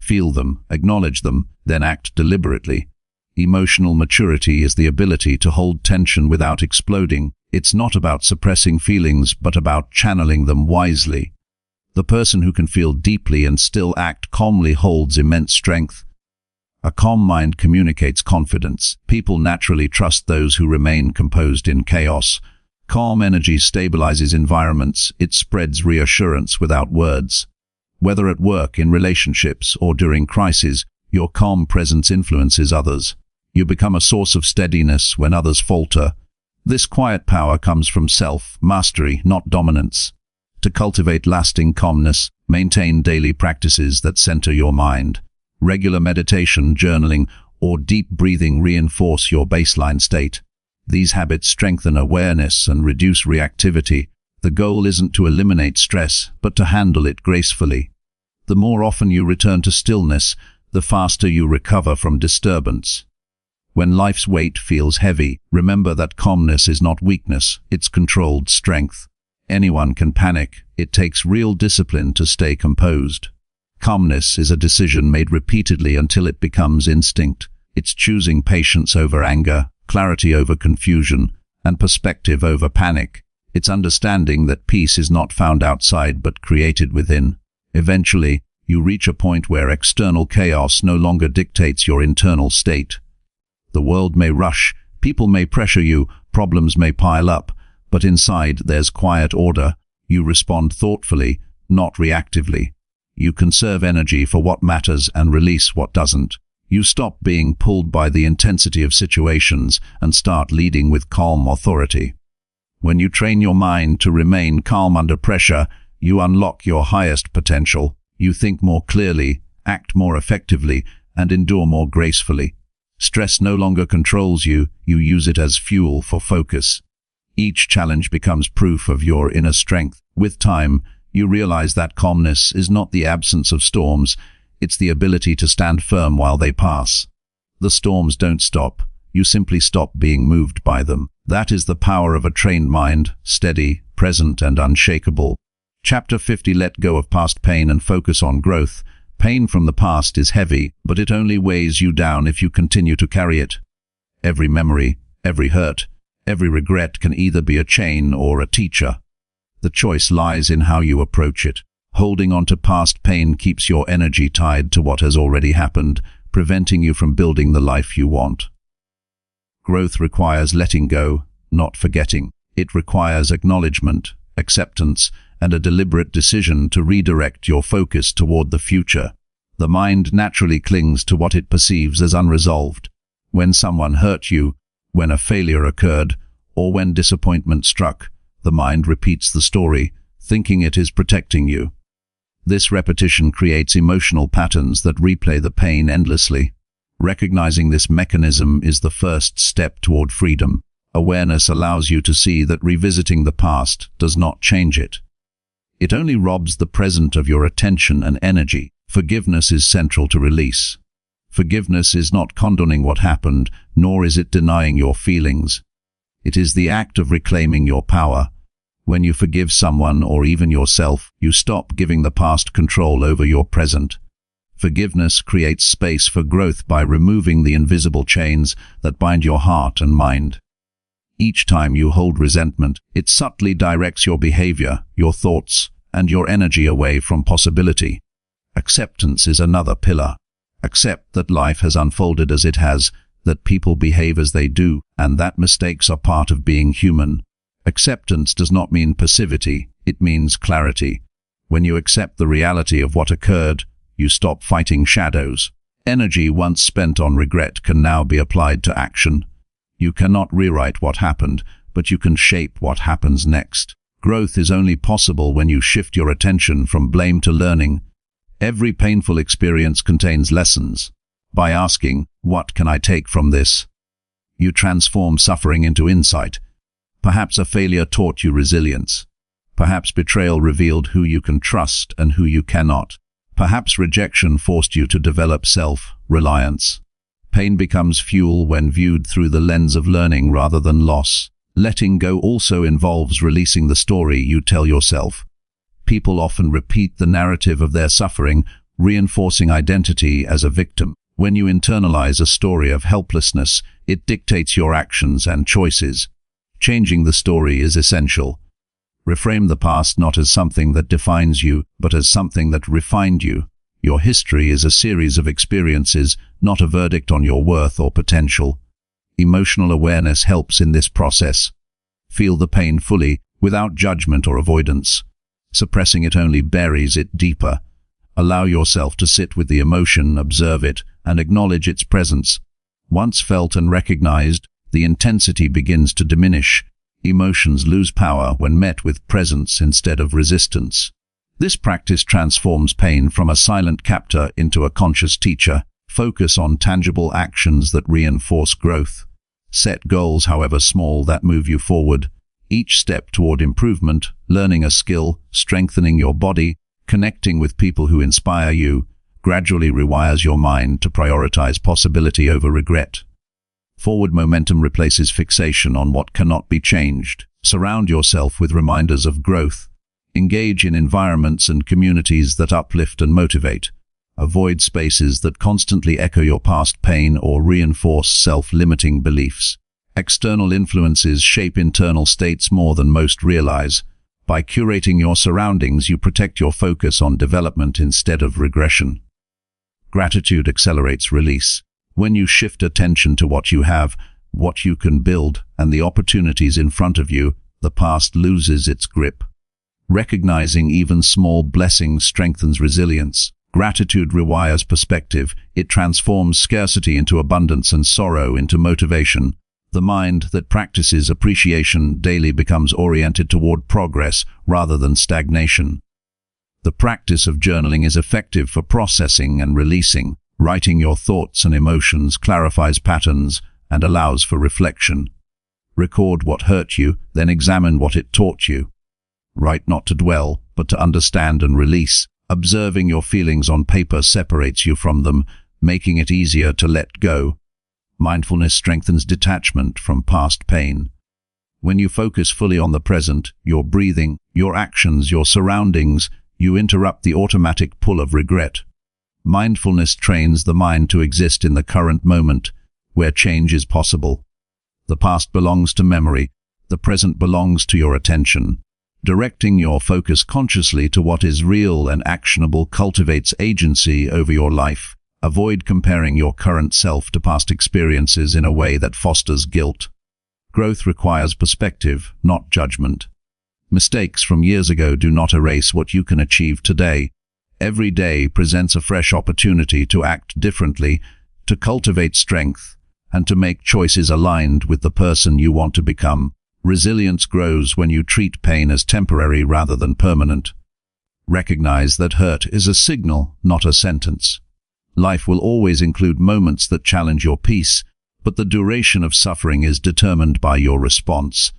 Feel them, acknowledge them, then act deliberately. Emotional maturity is the ability to hold tension without exploding. It's not about suppressing feelings, but about channeling them wisely. The person who can feel deeply and still act calmly holds immense strength. A calm mind communicates confidence. People naturally trust those who remain composed in chaos. Calm energy stabilizes environments. It spreads reassurance without words. Whether at work, in relationships, or during crises, your calm presence influences others. You become a source of steadiness when others falter. This quiet power comes from self-mastery, not dominance. To cultivate lasting calmness, maintain daily practices that center your mind. Regular meditation, journaling, or deep breathing reinforce your baseline state. These habits strengthen awareness and reduce reactivity. The goal isn't to eliminate stress, but to handle it gracefully. The more often you return to stillness, the faster you recover from disturbance. When life's weight feels heavy, remember that calmness is not weakness, it's controlled strength. Anyone can panic. It takes real discipline to stay composed. Calmness is a decision made repeatedly until it becomes instinct. It's choosing patience over anger, clarity over confusion, and perspective over panic. It's understanding that peace is not found outside but created within. Eventually, you reach a point where external chaos no longer dictates your internal state. The world may rush, people may pressure you, problems may pile up, but inside there's quiet order. You respond thoughtfully, not reactively. You conserve energy for what matters and release what doesn't. You stop being pulled by the intensity of situations and start leading with calm authority. When you train your mind to remain calm under pressure, you unlock your highest potential. You think more clearly, act more effectively, and endure more gracefully. Stress no longer controls you, you use it as fuel for focus. Each challenge becomes proof of your inner strength. With time, you realize that calmness is not the absence of storms, it's the ability to stand firm while they pass. The storms don't stop, you simply stop being moved by them. That is the power of a trained mind, steady, present, and unshakable. Chapter 50. Let go of past pain and focus on growth. Pain from the past is heavy, but it only weighs you down if you continue to carry it. Every memory, every hurt, every regret can either be a chain or a teacher. The choice lies in how you approach it. Holding on to past pain keeps your energy tied to what has already happened, preventing you from building the life you want. Growth requires letting go, not forgetting. It requires acknowledgement, acceptance, and a deliberate decision to redirect your focus toward the future. The mind naturally clings to what it perceives as unresolved. When someone hurt you, when a failure occurred, or when disappointment struck, the mind repeats the story, thinking it is protecting you. This repetition creates emotional patterns that replay the pain endlessly. Recognizing this mechanism is the first step toward freedom. Awareness allows you to see that revisiting the past does not change it. It only robs the present of your attention and energy. Forgiveness is central to release. Forgiveness is not condoning what happened, nor is it denying your feelings. It is the act of reclaiming your power. When you forgive someone or even yourself, you stop giving the past control over your present. Forgiveness creates space for growth by removing the invisible chains that bind your heart and mind. Each time you hold resentment, it subtly directs your behavior, your thoughts, and your energy away from possibility. Acceptance is another pillar. Accept that life has unfolded as it has, that people behave as they do, and that mistakes are part of being human. Acceptance does not mean passivity, it means clarity. When you accept the reality of what occurred, you stop fighting shadows. Energy once spent on regret can now be applied to action. You cannot rewrite what happened, but you can shape what happens next. Growth is only possible when you shift your attention from blame to learning. Every painful experience contains lessons. By asking, "What can I take from this?" you transform suffering into insight. Perhaps a failure taught you resilience. Perhaps betrayal revealed who you can trust and who you cannot. Perhaps rejection forced you to develop self-reliance. Pain becomes fuel when viewed through the lens of learning rather than loss. Letting go also involves releasing the story you tell yourself. People often repeat the narrative of their suffering, reinforcing identity as a victim. When you internalize a story of helplessness, it dictates your actions and choices. Changing the story is essential. Reframe the past not as something that defines you, but as something that refined you. Your history is a series of experiences, not a verdict on your worth or potential. Emotional awareness helps in this process. Feel the pain fully, without judgment or avoidance. Suppressing it only buries it deeper. Allow yourself to sit with the emotion, observe it, and acknowledge its presence. Once felt and recognized, the intensity begins to diminish. Emotions lose power when met with presence instead of resistance. This practice transforms pain from a silent captor into a conscious teacher. Focus on tangible actions that reinforce growth. Set goals, however small, that move you forward. Each step toward improvement, learning a skill, strengthening your body, connecting with people who inspire you, gradually rewires your mind to prioritize possibility over regret. Forward momentum replaces fixation on what cannot be changed. Surround yourself with reminders of growth. Engage in environments and communities that uplift and motivate. Avoid spaces that constantly echo your past pain or reinforce self-limiting beliefs. External influences shape internal states more than most realize. By curating your surroundings, you protect your focus on development instead of regression. Gratitude accelerates release. When you shift attention to what you have, what you can build, and the opportunities in front of you, the past loses its grip. Recognizing even small blessings strengthens resilience. Gratitude rewires perspective. It transforms scarcity into abundance and sorrow into motivation. The mind that practices appreciation daily becomes oriented toward progress rather than stagnation. The practice of journaling is effective for processing and releasing. Writing your thoughts and emotions clarifies patterns and allows for reflection. Record what hurt you, then examine what it taught you. Write not to dwell, but to understand and release. Observing your feelings on paper separates you from them, making it easier to let go. Mindfulness strengthens detachment from past pain. When you focus fully on the present, your breathing, your actions, your surroundings, you interrupt the automatic pull of regret. Mindfulness trains the mind to exist in the current moment, where change is possible. The past belongs to memory, the present belongs to your attention. Directing your focus consciously to what is real and actionable cultivates agency over your life. Avoid comparing your current self to past experiences in a way that fosters guilt. Growth requires perspective, not judgment. Mistakes from years ago do not erase what you can achieve today. Every day presents a fresh opportunity to act differently, to cultivate strength, and to make choices aligned with the person you want to become. Resilience grows when you treat pain as temporary rather than permanent. Recognize that hurt is a signal, not a sentence. Life will always include moments that challenge your peace, but the duration of suffering is determined by your response.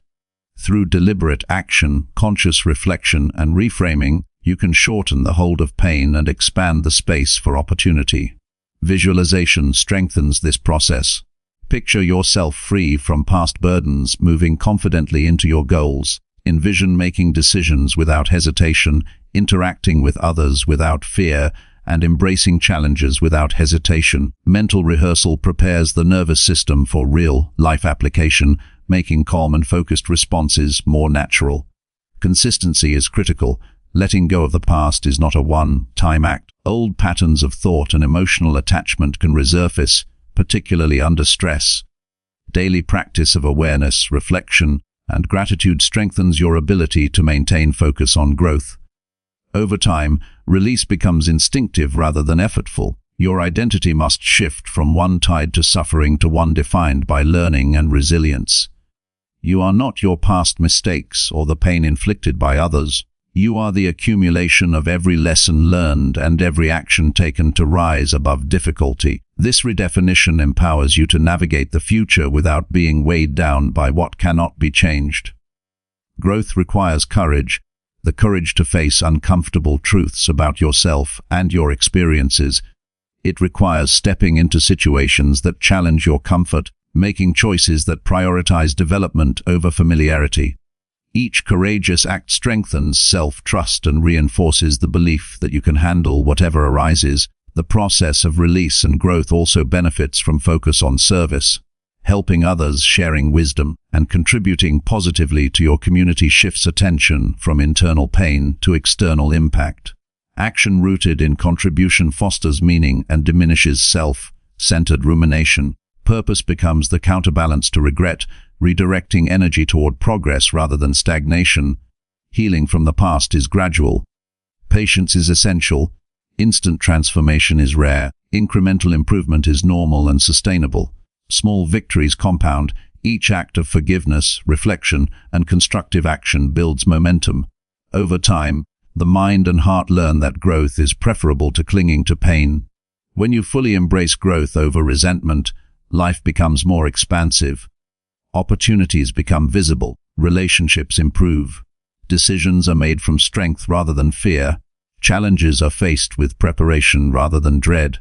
Through deliberate action, conscious reflection, and reframing, you can shorten the hold of pain and expand the space for opportunity. Visualization strengthens this process. Picture yourself free from past burdens, moving confidently into your goals. Envision making decisions without hesitation, interacting with others without fear, and embracing challenges without hesitation. Mental rehearsal prepares the nervous system for real-life application, making calm and focused responses more natural. Consistency is critical. Letting go of the past is not a one-time act. Old patterns of thought and emotional attachment can resurface, particularly under stress. Daily practice of awareness, reflection, and gratitude strengthens your ability to maintain focus on growth. Over time, release becomes instinctive rather than effortful. Your identity must shift from one tied to suffering to one defined by learning and resilience. You are not your past mistakes or the pain inflicted by others. You are the accumulation of every lesson learned and every action taken to rise above difficulty. This redefinition empowers you to navigate the future without being weighed down by what cannot be changed. Growth requires courage, the courage to face uncomfortable truths about yourself and your experiences. It requires stepping into situations that challenge your comfort, making choices that prioritize development over familiarity. Each courageous act strengthens self-trust and reinforces the belief that you can handle whatever arises. The process of release and growth also benefits from focus on service. Helping others, sharing wisdom, and contributing positively to your community shifts attention from internal pain to external impact. Action rooted in contribution fosters meaning and diminishes self-centered rumination. Purpose becomes the counterbalance to regret, redirecting energy toward progress rather than stagnation. Healing from the past is gradual. Patience is essential. Instant transformation is rare. Incremental improvement is normal and sustainable. Small victories compound. Each act of forgiveness, reflection, and constructive action builds momentum. Over time, the mind and heart learn that growth is preferable to clinging to pain. When you fully embrace growth over resentment, life becomes more expansive. Opportunities become visible, relationships improve. Decisions are made from strength rather than fear. Challenges are faced with preparation rather than dread.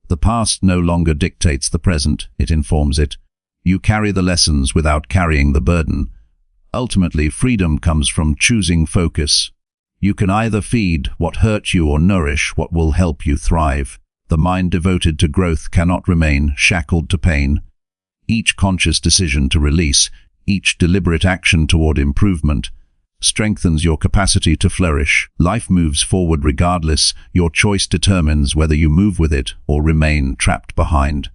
The past no longer dictates the present, it informs it. You carry the lessons without carrying the burden. Ultimately, freedom comes from choosing focus. You can either feed what hurt you or nourish what will help you thrive. The mind devoted to growth cannot remain shackled to pain. Each conscious decision to release, each deliberate action toward improvement, strengthens your capacity to flourish. Life moves forward regardless. Your choice determines whether you move with it or remain trapped behind.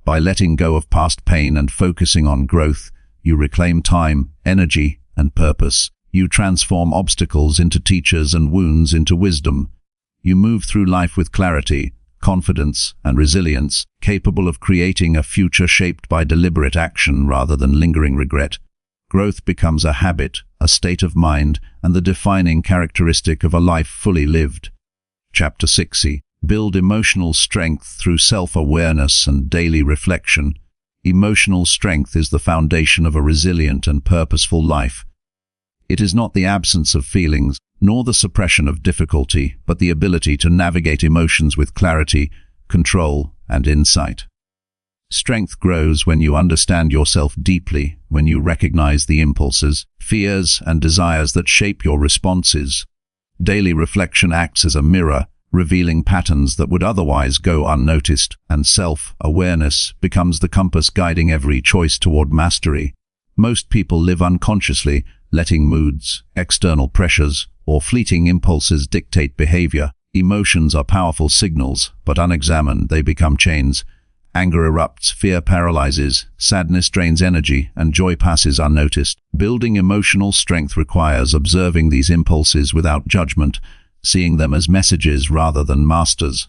By letting go of past pain and focusing on growth, you reclaim time, energy, and purpose. You transform obstacles into teachers and wounds into wisdom. You move through life with clarity, confidence, and resilience, capable of creating a future shaped by deliberate action rather than lingering regret. Growth becomes a habit, a state of mind, and the defining characteristic of a life fully lived. Chapter 60. Build emotional strength through self-awareness and daily reflection. Emotional strength is the foundation of a resilient and purposeful life. It is not the absence of feelings, nor the suppression of difficulty, but the ability to navigate emotions with clarity, control, and insight. Strength grows when you understand yourself deeply, when you recognize the impulses, fears, and desires that shape your responses. Daily reflection acts as a mirror, revealing patterns that would otherwise go unnoticed, and self-awareness becomes the compass guiding every choice toward mastery. Most people live unconsciously, letting moods, external pressures, or fleeting impulses dictate behavior. Emotions are powerful signals, but unexamined they become chains. Anger erupts, fear paralyzes, sadness drains energy, and joy passes unnoticed. Building emotional strength requires observing these impulses without judgment, seeing them as messages rather than masters.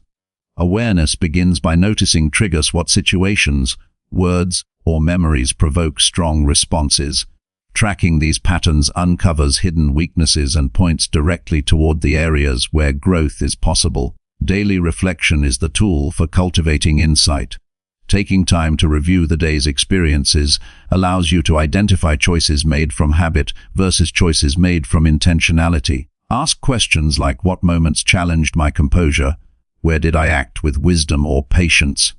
Awareness begins by noticing triggers. What situations, words, or memories provoke strong responses. Tracking these patterns uncovers hidden weaknesses and points directly toward the areas where growth is possible. Daily reflection is the tool for cultivating insight. Taking time to review the day's experiences allows you to identify choices made from habit versus choices made from intentionality. Ask questions like, what moments challenged my composure? Where did I act with wisdom or patience?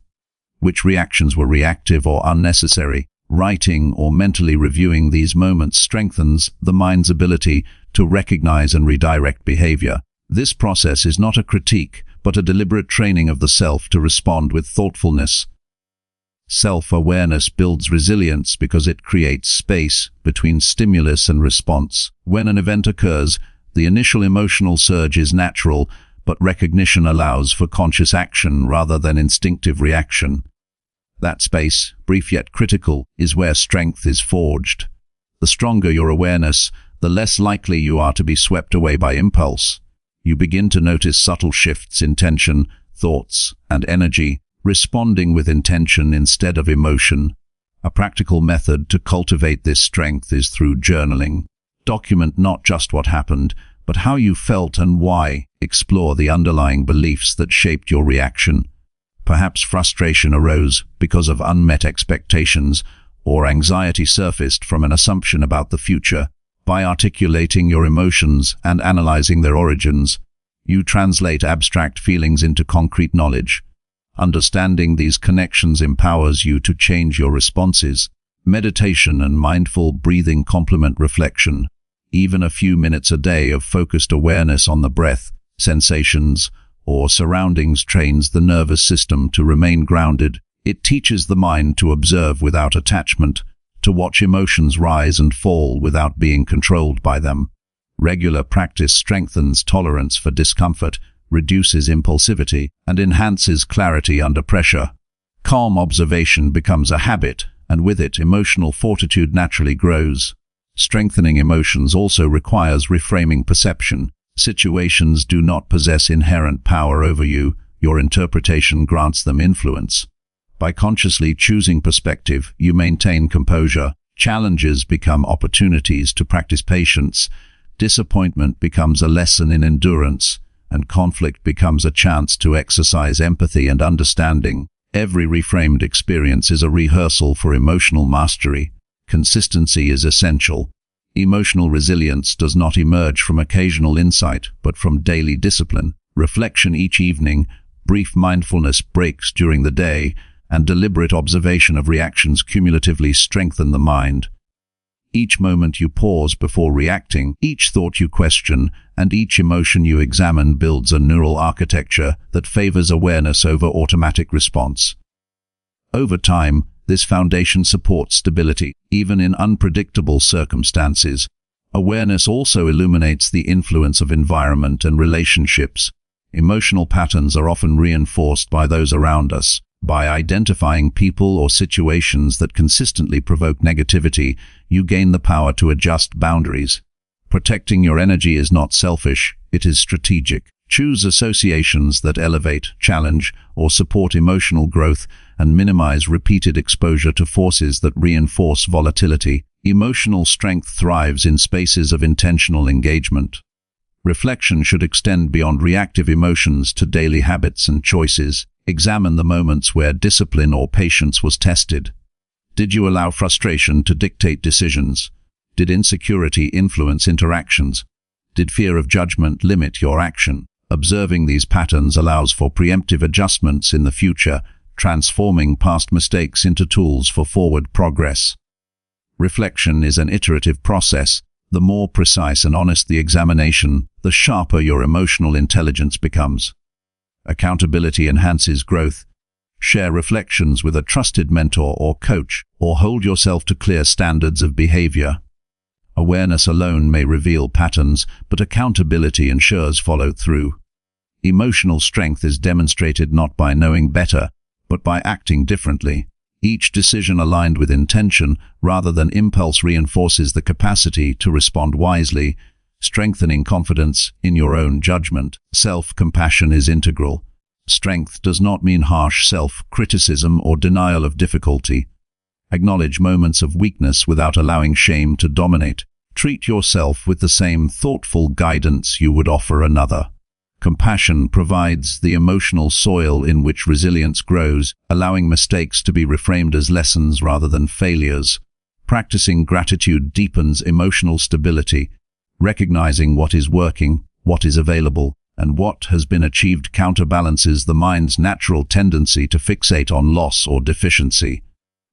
Which reactions were reactive or unnecessary? Writing or mentally reviewing these moments strengthens the mind's ability to recognize and redirect behavior. This process is not a critique, but a deliberate training of the self to respond with thoughtfulness. Self-awareness builds resilience because it creates space between stimulus and response. When an event occurs, the initial emotional surge is natural, but recognition allows for conscious action rather than instinctive reaction. That space, brief yet critical, is where strength is forged. The stronger your awareness, the less likely you are to be swept away by impulse. You begin to notice subtle shifts in tension, thoughts, and energy, responding with intention instead of emotion. A practical method to cultivate this strength is through journaling. Document not just what happened, but how you felt and why. Explore the underlying beliefs that shaped your reaction. Perhaps frustration arose because of unmet expectations, or anxiety surfaced from an assumption about the future. By articulating your emotions and analyzing their origins, you translate abstract feelings into concrete knowledge. Understanding these connections empowers you to change your responses. Meditation and mindful breathing complement reflection. Even a few minutes a day of focused awareness on the breath, sensations, or surroundings trains the nervous system to remain grounded. It teaches the mind to observe without attachment, to watch emotions rise and fall without being controlled by them. Regular practice strengthens tolerance for discomfort, reduces impulsivity, and enhances clarity under pressure. Calm observation becomes a habit, and with it, emotional fortitude naturally grows. Strengthening emotions also requires reframing perception. Situations do not possess inherent power over you. Your interpretation grants them influence. By consciously choosing perspective, you maintain composure. Challenges become opportunities to practice patience. Disappointment becomes a lesson in endurance, and conflict becomes a chance to exercise empathy and understanding. Every reframed experience is a rehearsal for emotional mastery. Consistency is essential. Emotional resilience does not emerge from occasional insight, but from daily discipline. Reflection each evening, brief mindfulness breaks during the day, and deliberate observation of reactions cumulatively strengthen the mind. Each moment you pause before reacting, each thought you question, and each emotion you examine builds a neural architecture that favors awareness over automatic response. Over time, this foundation supports stability, even in unpredictable circumstances. Awareness also illuminates the influence of environment and relationships. Emotional patterns are often reinforced by those around us. By identifying people or situations that consistently provoke negativity, you gain the power to adjust boundaries. Protecting your energy is not selfish, it is strategic. Choose associations that elevate, challenge, or support emotional growth, and minimize repeated exposure to forces that reinforce volatility. Emotional strength thrives in spaces of intentional engagement. Reflection should extend beyond reactive emotions to daily habits and choices. Examine the moments where discipline or patience was tested. Did you allow frustration to dictate decisions? Did insecurity influence interactions? Did fear of judgment limit your action? Observing these patterns allows for preemptive adjustments in the future, transforming past mistakes into tools for forward progress. Reflection is an iterative process. The more precise and honest the examination, the sharper your emotional intelligence becomes. Accountability enhances growth. Share reflections with a trusted mentor or coach, or hold yourself to clear standards of behavior. Awareness alone may reveal patterns, but accountability ensures follow-through. Emotional strength is demonstrated not by knowing better, but by acting differently. Each decision aligned with intention rather than impulse reinforces the capacity to respond wisely, strengthening confidence in your own judgment. Self-compassion is integral. Strength does not mean harsh self-criticism or denial of difficulty. Acknowledge moments of weakness without allowing shame to dominate. Treat yourself with the same thoughtful guidance you would offer another. Compassion provides the emotional soil in which resilience grows, allowing mistakes to be reframed as lessons rather than failures. Practicing gratitude deepens emotional stability. Recognizing what is working, what is available, and what has been achieved counterbalances the mind's natural tendency to fixate on loss or deficiency.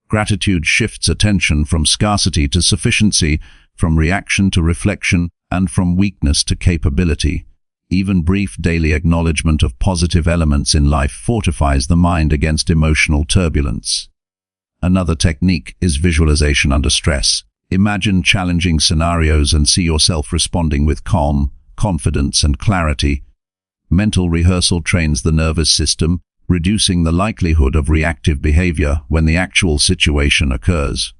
Gratitude shifts attention from scarcity to sufficiency, from reaction to reflection, and from weakness to capability. Even brief daily acknowledgement of positive elements in life fortifies the mind against emotional turbulence. Another technique is visualization under stress. Imagine challenging scenarios and see yourself responding with calm, confidence, and clarity. Mental rehearsal trains the nervous system, reducing the likelihood of reactive behavior when the actual situation occurs.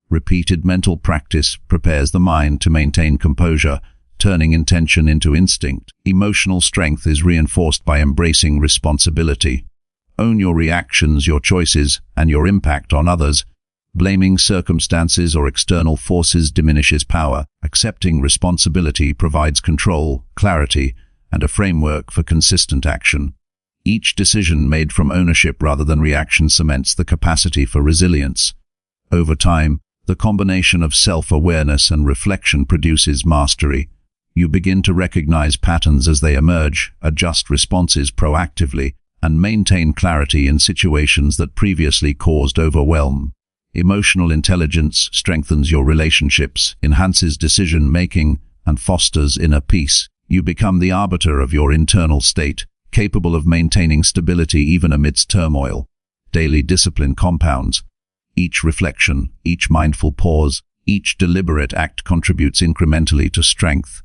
Repeated mental practice prepares the mind to maintain composure, turning intention into instinct. Emotional strength is reinforced by embracing responsibility. Own your reactions, your choices, and your impact on others. Blaming circumstances or external forces diminishes power. Accepting responsibility provides control, clarity, and a framework for consistent action. Each decision made from ownership rather than reaction cements the capacity for resilience. Over time, the combination of self-awareness and reflection produces mastery. You begin to recognize patterns as they emerge, adjust responses proactively, and maintain clarity in situations that previously caused overwhelm. Emotional intelligence strengthens your relationships, enhances decision-making, and fosters inner peace. You become the arbiter of your internal state, capable of maintaining stability even amidst turmoil. Daily discipline compounds. Each reflection, each mindful pause, each deliberate act contributes incrementally to strength.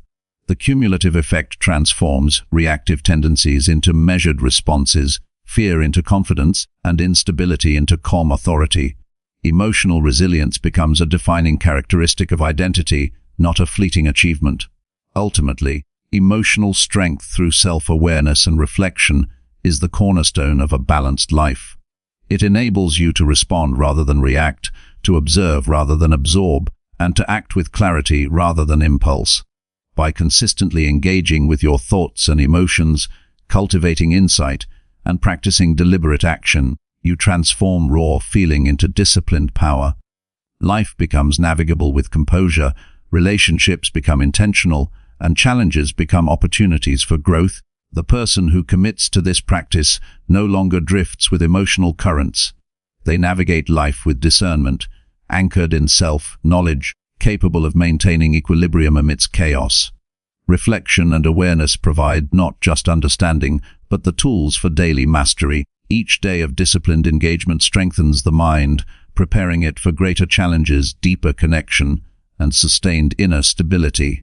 The cumulative effect transforms reactive tendencies into measured responses, fear into confidence, and instability into calm authority. Emotional resilience becomes a defining characteristic of identity, not a fleeting achievement. Ultimately, emotional strength through self-awareness and reflection is the cornerstone of a balanced life. It enables you to respond rather than react, to observe rather than absorb, and to act with clarity rather than impulse. By consistently engaging with your thoughts and emotions, cultivating insight, and practicing deliberate action, you transform raw feeling into disciplined power. Life becomes navigable with composure, relationships become intentional, and challenges become opportunities for growth. The person who commits to this practice no longer drifts with emotional currents. They navigate life with discernment, anchored in self-knowledge, capable of maintaining equilibrium amidst chaos. Reflection and awareness provide not just understanding, but the tools for daily mastery. Each day of disciplined engagement strengthens the mind, preparing it for greater challenges, deeper connection, and sustained inner stability.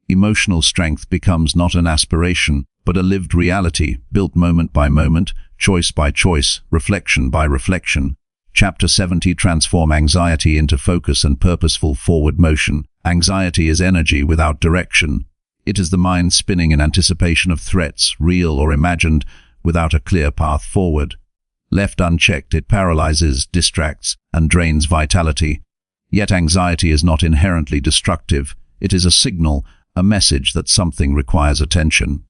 Emotional strength becomes not an aspiration, but a lived reality, built moment by moment, choice by choice, reflection by reflection. Chapter 70: Transform anxiety into focus and purposeful forward motion. Anxiety is energy without direction. It is the mind spinning in anticipation of threats, real or imagined, without a clear path forward. Left unchecked, it paralyzes, distracts, and drains vitality. Yet anxiety is not inherently destructive. It is a signal, a message that something requires attention.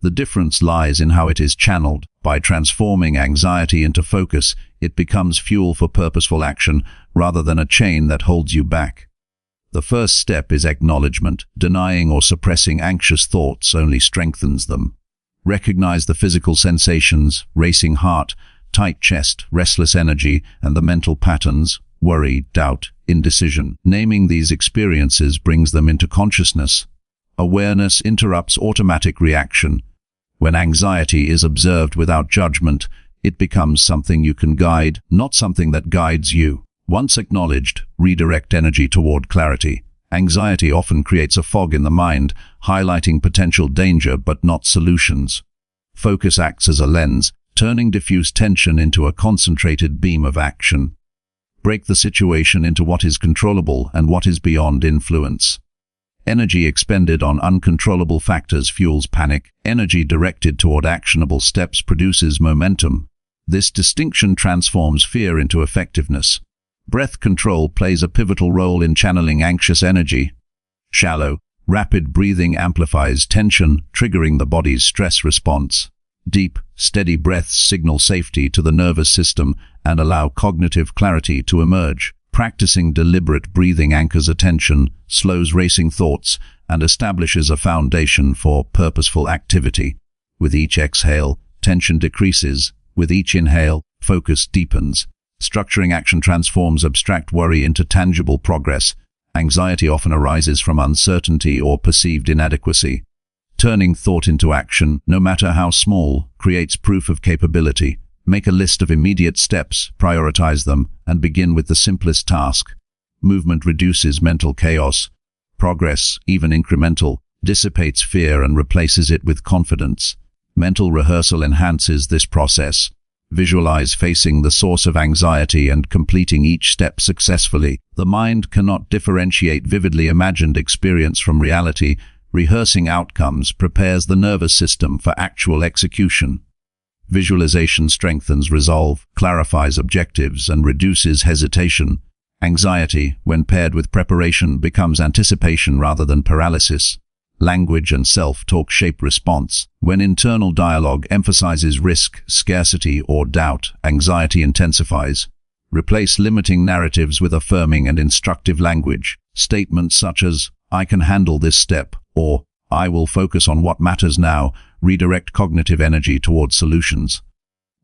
The difference lies in how it is channeled. By transforming anxiety into focus, it becomes fuel for purposeful action rather than a chain that holds you back. The first step is acknowledgement. Denying or suppressing anxious thoughts only strengthens them. Recognize the physical sensations, racing heart, tight chest, restless energy, and the mental patterns, worry, doubt, indecision. Naming these experiences brings them into consciousness. Awareness interrupts automatic reaction. When anxiety is observed without judgment, it becomes something you can guide, not something that guides you. Once acknowledged, redirect energy toward clarity. Anxiety often creates a fog in the mind, highlighting potential danger but not solutions. Focus acts as a lens, turning diffuse tension into a concentrated beam of action. Break the situation into what is controllable and what is beyond influence. Energy expended on uncontrollable factors fuels panic. Energy directed toward actionable steps produces momentum. This distinction transforms fear into effectiveness. Breath control plays a pivotal role in channeling anxious energy. Shallow, rapid breathing amplifies tension, triggering the body's stress response. Deep, steady breaths signal safety to the nervous system and allow cognitive clarity to emerge. Practicing deliberate breathing anchors attention, slows racing thoughts, and establishes a foundation for purposeful activity. With each exhale, tension decreases. With each inhale, focus deepens. Structuring action transforms abstract worry into tangible progress. Anxiety often arises from uncertainty or perceived inadequacy. Turning thought into action, no matter how small, creates proof of capability. Make a list of immediate steps, prioritize them, and begin with the simplest task. Movement reduces mental chaos. Progress, even incremental, dissipates fear and replaces it with confidence. Mental rehearsal enhances this process. Visualize facing the source of anxiety and completing each step successfully. The mind cannot differentiate vividly imagined experience from reality, Rehearsing outcomes prepares the nervous system for actual execution. Visualization strengthens resolve, clarifies objectives, and reduces hesitation. Anxiety, when paired with preparation, becomes anticipation rather than paralysis. Language and self-talk shape response. When internal dialogue emphasizes risk, scarcity, or doubt, anxiety intensifies. Replace limiting narratives with affirming and instructive language. Statements such as, "I can handle this step," or "I will focus on what matters now," redirect cognitive energy towards solutions.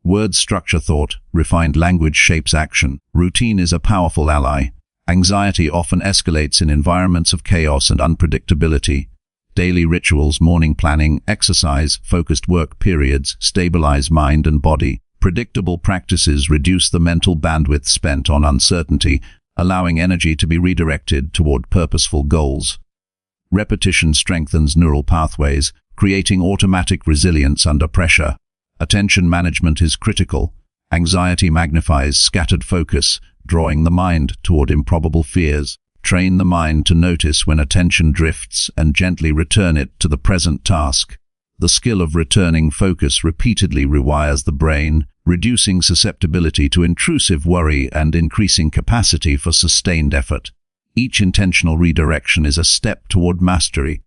Words structure thought, refined language shapes action. Routine is a powerful ally. Anxiety often escalates in environments of chaos and unpredictability. Daily rituals, morning planning, exercise, focused work periods stabilize mind and body. Predictable practices reduce the mental bandwidth spent on uncertainty, allowing energy to be redirected toward purposeful goals. Repetition strengthens neural pathways, creating automatic resilience under pressure. Attention management is critical. Anxiety magnifies scattered focus, drawing the mind toward improbable fears. Train the mind to notice when attention drifts and gently return it to the present task. The skill of returning focus repeatedly rewires the brain, reducing susceptibility to intrusive worry and increasing capacity for sustained effort. Each intentional redirection is a step toward mastery.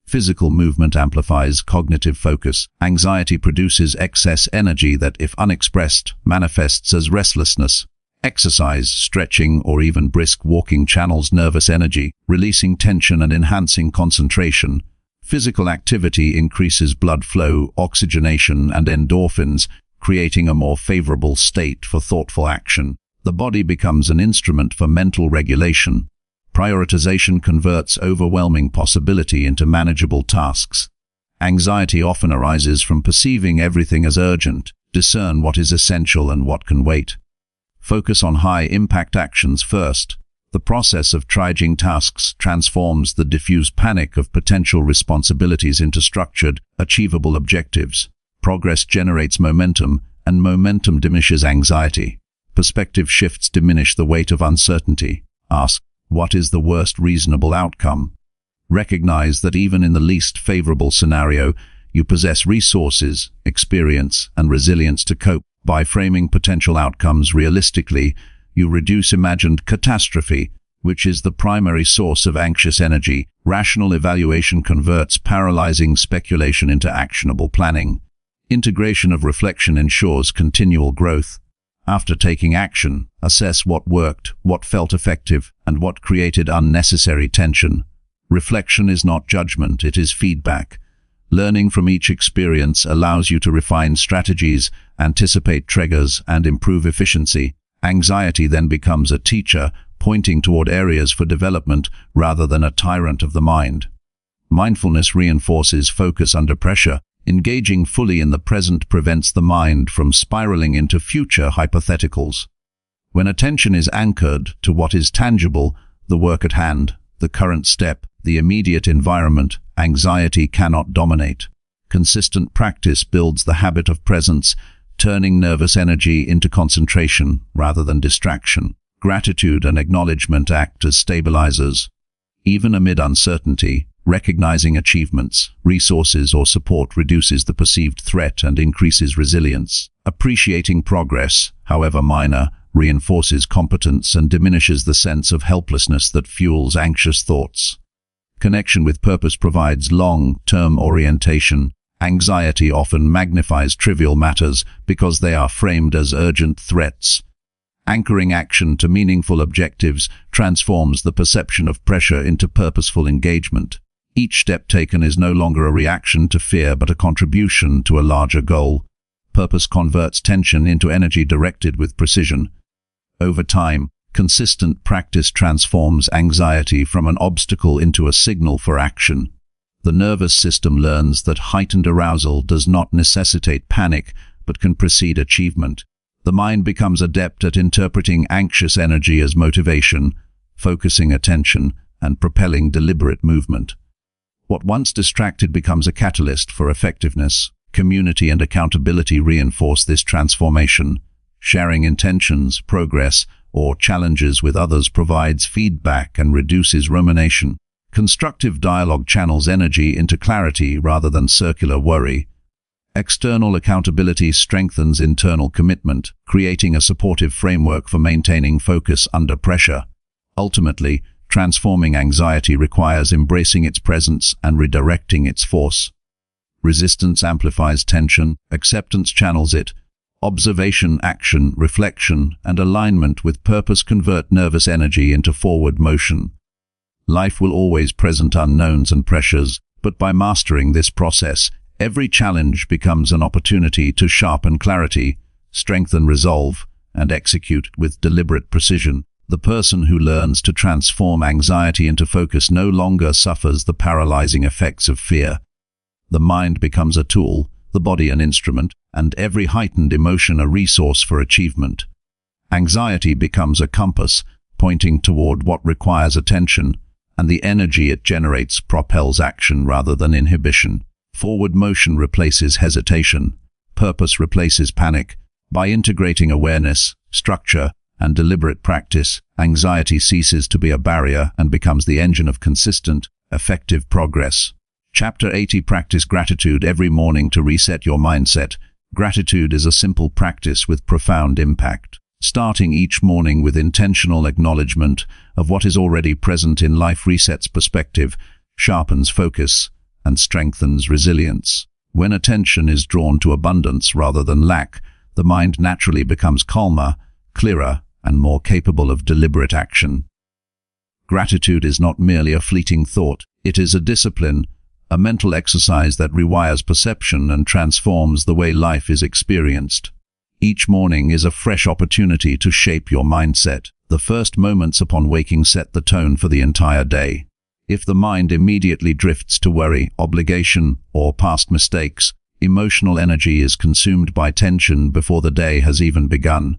Physical movement amplifies cognitive focus. Anxiety produces excess energy that, if unexpressed, manifests as restlessness. Exercise, stretching, or even brisk walking channels nervous energy, releasing tension and enhancing concentration. Physical activity increases blood flow, oxygenation, and endorphins, creating a more favorable state for thoughtful action. The body becomes an instrument for mental regulation. Prioritization converts overwhelming possibility into manageable tasks. Anxiety often arises from perceiving everything as urgent. Discern what is essential and what can wait. Focus on high-impact actions first. The process of triaging tasks transforms the diffuse panic of potential responsibilities into structured, achievable objectives. Progress generates momentum, and momentum diminishes anxiety. Perspective shifts diminish the weight of uncertainty. Ask, what is the worst reasonable outcome? Recognize that even in the least favorable scenario, you possess resources, experience, and resilience to cope. By framing potential outcomes realistically, you reduce imagined catastrophe, which is the primary source of anxious energy. Rational evaluation converts paralyzing speculation into actionable planning. Integration of reflection ensures continual growth. After taking action, assess what worked, what felt effective, and what created unnecessary tension. Reflection is not judgment, it is feedback. Learning from each experience allows you to refine strategies, anticipate triggers, and improve efficiency. Anxiety then becomes a teacher, pointing toward areas for development rather than a tyrant of the mind. Mindfulness reinforces focus under pressure. Engaging fully in the present prevents the mind from spiraling into future hypotheticals. When attention is anchored to what is tangible, the work at hand, the current step, the immediate environment, anxiety cannot dominate. Consistent practice builds the habit of presence, turning nervous energy into concentration rather than distraction. Gratitude and acknowledgement act as stabilizers. Even amid uncertainty, recognizing achievements, resources, or support reduces the perceived threat and increases resilience. Appreciating progress, however minor, reinforces competence and diminishes the sense of helplessness that fuels anxious thoughts. Connection with purpose provides long-term orientation. Anxiety often magnifies trivial matters because they are framed as urgent threats. Anchoring action to meaningful objectives transforms the perception of pressure into purposeful engagement. Each step taken is no longer a reaction to fear but a contribution to a larger goal. Purpose converts tension into energy directed with precision. Over time, consistent practice transforms anxiety from an obstacle into a signal for action. The nervous system learns that heightened arousal does not necessitate panic but can precede achievement. The mind becomes adept at interpreting anxious energy as motivation, focusing attention, and propelling deliberate movement. What once distracted becomes a catalyst for effectiveness. Community and accountability reinforce this transformation. Sharing intentions, progress, or challenges with others provides feedback and reduces rumination. Constructive dialogue channels energy into clarity rather than circular worry. External accountability strengthens internal commitment, creating a supportive framework for maintaining focus under pressure. Ultimately, transforming anxiety requires embracing its presence and redirecting its force. Resistance amplifies tension, acceptance channels it. Observation, action, reflection, and alignment with purpose convert nervous energy into forward motion. Life will always present unknowns and pressures, but by mastering this process, every challenge becomes an opportunity to sharpen clarity, strengthen resolve, and execute with deliberate precision. The person who learns to transform anxiety into focus no longer suffers the paralyzing effects of fear. The mind becomes a tool, the body an instrument, and every heightened emotion a resource for achievement. Anxiety becomes a compass, pointing toward what requires attention, and the energy it generates propels action rather than inhibition. Forward motion replaces hesitation. Purpose replaces panic. By integrating awareness, structure, and deliberate practice, anxiety ceases to be a barrier and becomes the engine of consistent, effective progress. Chapter 80. Practice gratitude every morning to reset your mindset. Gratitude is a simple practice with profound impact. Starting each morning with intentional acknowledgement of what is already present in life resets perspective, sharpens focus, and strengthens resilience. When attention is drawn to abundance rather than lack, the mind naturally becomes calmer, clearer, and more capable of deliberate action. Gratitude is not merely a fleeting thought, it is a discipline, a mental exercise that rewires perception and transforms the way life is experienced. Each morning is a fresh opportunity to shape your mindset. The first moments upon waking set the tone for the entire day. If the mind immediately drifts to worry, obligation, or past mistakes, emotional energy is consumed by tension before the day has even begun.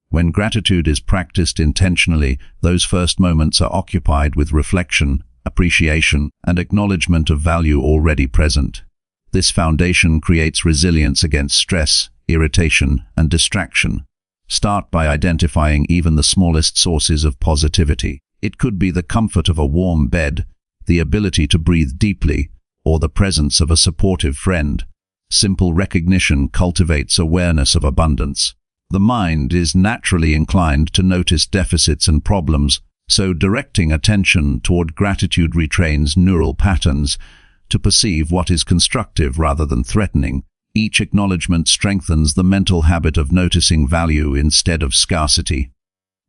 When gratitude is practiced intentionally, those first moments are occupied with reflection, appreciation, and acknowledgement of value already present. This foundation creates resilience against stress, irritation, and distraction. Start by identifying even the smallest sources of positivity. It could be the comfort of a warm bed, the ability to breathe deeply, or the presence of a supportive friend. Simple recognition cultivates awareness of abundance. The mind is naturally inclined to notice deficits and problems, so directing attention toward gratitude retrains neural patterns to perceive what is constructive rather than threatening. Each acknowledgement strengthens the mental habit of noticing value instead of scarcity.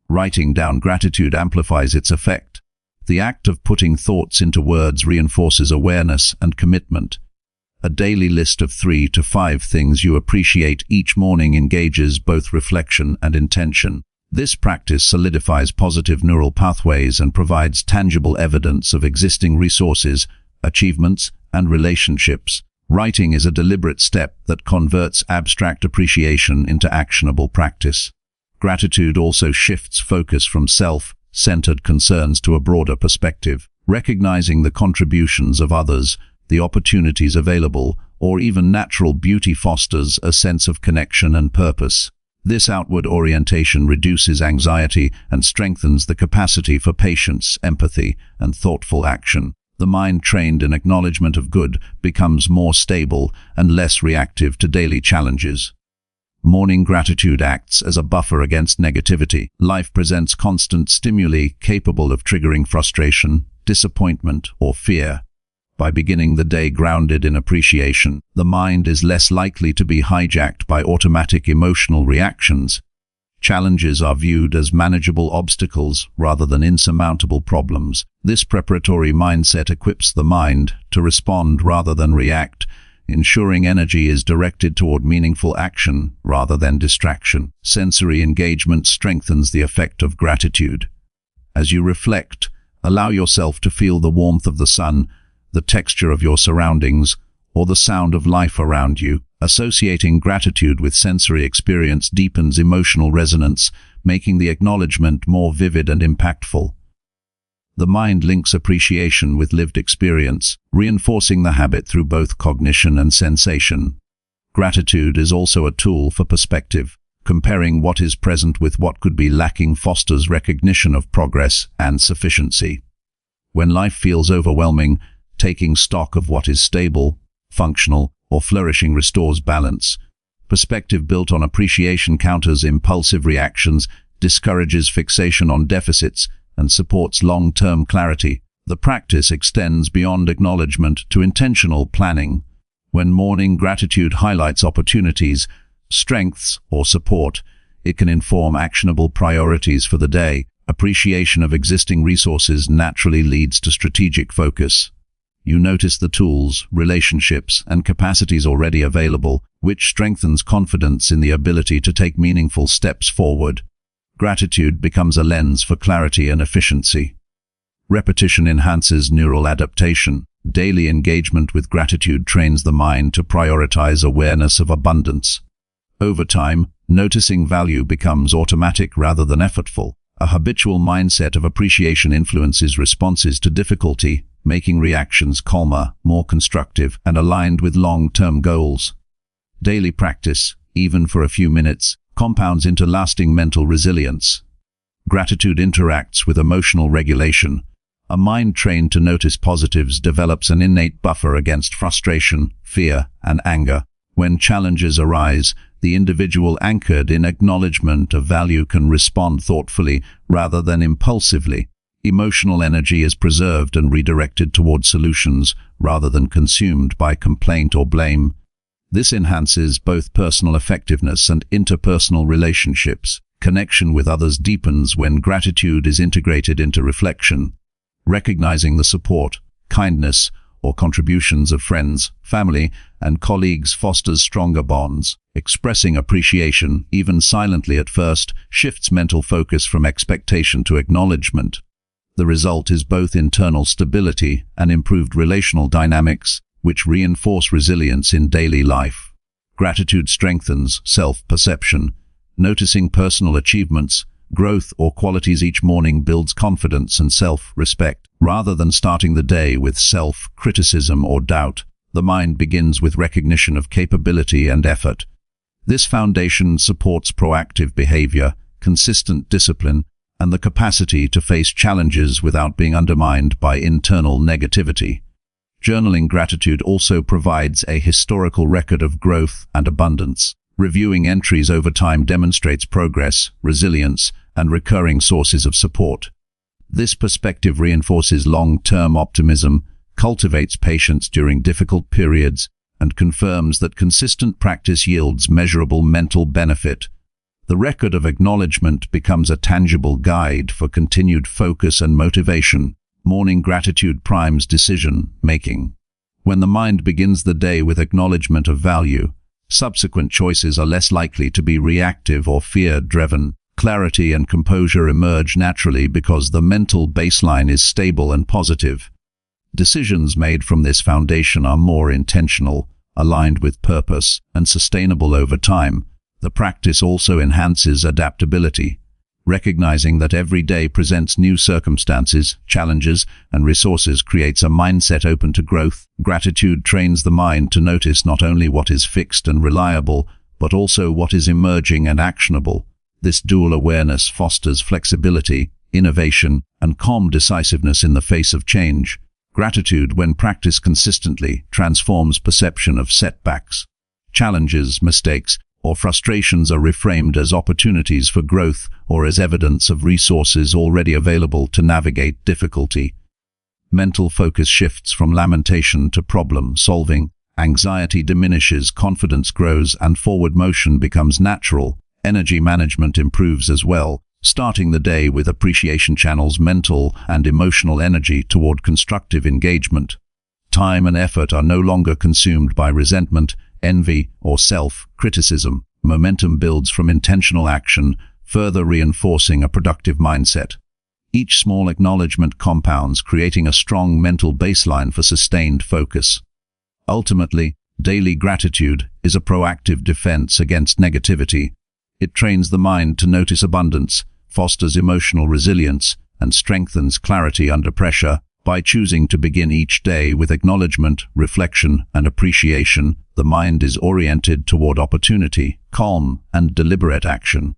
Writing down gratitude amplifies its effect. The act of putting thoughts into words reinforces awareness and commitment. A daily list of 3 to 5 things you appreciate each morning engages both reflection and intention. This practice solidifies positive neural pathways and provides tangible evidence of existing resources, achievements, and relationships. Writing is a deliberate step that converts abstract appreciation into actionable practice. Gratitude also shifts focus from self-centered concerns to a broader perspective. Recognizing the contributions of others, the opportunities available, or even natural beauty fosters a sense of connection and purpose. This outward orientation reduces anxiety and strengthens the capacity for patience, empathy, and thoughtful action. The mind trained in acknowledgement of good becomes more stable and less reactive to daily challenges. Morning gratitude acts as a buffer against negativity. Life presents constant stimuli capable of triggering frustration, disappointment, or fear. By beginning the day grounded in appreciation, the mind is less likely to be hijacked by automatic emotional reactions. Challenges are viewed as manageable obstacles rather than insurmountable problems. This preparatory mindset equips the mind to respond rather than react, ensuring energy is directed toward meaningful action rather than distraction. Sensory engagement strengthens the effect of gratitude. As you reflect, allow yourself to feel the warmth of the sun, the texture of your surroundings, or the sound of life around you. Associating gratitude with sensory experience deepens emotional resonance, making the acknowledgement more vivid and impactful. The mind links appreciation with lived experience, reinforcing the habit through both cognition and sensation. Gratitude is also a tool for perspective. Comparing what is present with what could be lacking fosters recognition of progress and sufficiency. When life feels overwhelming, taking stock of what is stable, functional, or flourishing restores balance. Perspective built on appreciation counters impulsive reactions, discourages fixation on deficits, and supports long-term clarity. The practice extends beyond acknowledgement to intentional planning. When mourning gratitude highlights opportunities, strengths, or support, it can inform actionable priorities for the day. Appreciation of existing resources naturally leads to strategic focus. You notice the tools, relationships, and capacities already available, which strengthens confidence in the ability to take meaningful steps forward. Gratitude becomes a lens for clarity and efficiency. Repetition enhances neural adaptation. Daily engagement with gratitude trains the mind to prioritize awareness of abundance. Over time, noticing value becomes automatic rather than effortful. A habitual mindset of appreciation influences responses to difficulty, making reactions calmer, more constructive, and aligned with long-term goals. Daily practice, even for a few minutes, compounds into lasting mental resilience. Gratitude interacts with emotional regulation. A mind trained to notice positives develops an innate buffer against frustration, fear, and anger. When challenges arise, the individual anchored in acknowledgement of value can respond thoughtfully rather than impulsively. Emotional energy is preserved and redirected toward solutions rather than consumed by complaint or blame. This enhances both personal effectiveness and interpersonal relationships. Connection with others deepens when gratitude is integrated into reflection. Recognizing the support, kindness, or contributions of friends, family, and colleagues fosters stronger bonds. Expressing appreciation, even silently at first, shifts mental focus from expectation to acknowledgement. The result is both internal stability and improved relational dynamics, which reinforce resilience in daily life. Gratitude strengthens self-perception. Noticing personal achievements, growth, or qualities each morning builds confidence and self-respect. Rather than starting the day with self-criticism or doubt, the mind begins with recognition of capability and effort. This foundation supports proactive behavior, consistent discipline, and the capacity to face challenges without being undermined by internal negativity. Journaling gratitude also provides a historical record of growth and abundance. Reviewing entries over time demonstrates progress, resilience, and recurring sources of support. This perspective reinforces long-term optimism, cultivates patience during difficult periods, and confirms that consistent practice yields measurable mental benefit. The record of acknowledgement becomes a tangible guide for continued focus and motivation. Morning gratitude primes decision-making. When the mind begins the day with acknowledgement of value, subsequent choices are less likely to be reactive or fear-driven. Clarity and composure emerge naturally because the mental baseline is stable and positive. Decisions made from this foundation are more intentional, aligned with purpose, and sustainable over time. The practice also enhances adaptability. Recognizing that every day presents new circumstances, challenges, and resources creates a mindset open to growth. Gratitude trains the mind to notice not only what is fixed and reliable, but also what is emerging and actionable. This dual awareness fosters flexibility, innovation, and calm decisiveness in the face of change. Gratitude, when practiced consistently, transforms perception of setbacks. Challenges, mistakes, or frustrations are reframed as opportunities for growth or as evidence of resources already available to navigate difficulty. Mental focus shifts from lamentation to problem solving. Anxiety diminishes, confidence grows, and forward motion becomes natural. Energy management improves as well, starting the day with appreciation channels mental and emotional energy toward constructive engagement. Time and effort are no longer consumed by resentment, envy, or self-criticism. Momentum builds from intentional action, further reinforcing a productive mindset. Each small acknowledgement compounds, creating a strong mental baseline for sustained focus. Ultimately, daily gratitude is a proactive defense against negativity. It trains the mind to notice abundance, fosters emotional resilience, and strengthens clarity under pressure. By choosing to begin each day with acknowledgement, reflection, and appreciation, the mind is oriented toward opportunity, calm, and deliberate action.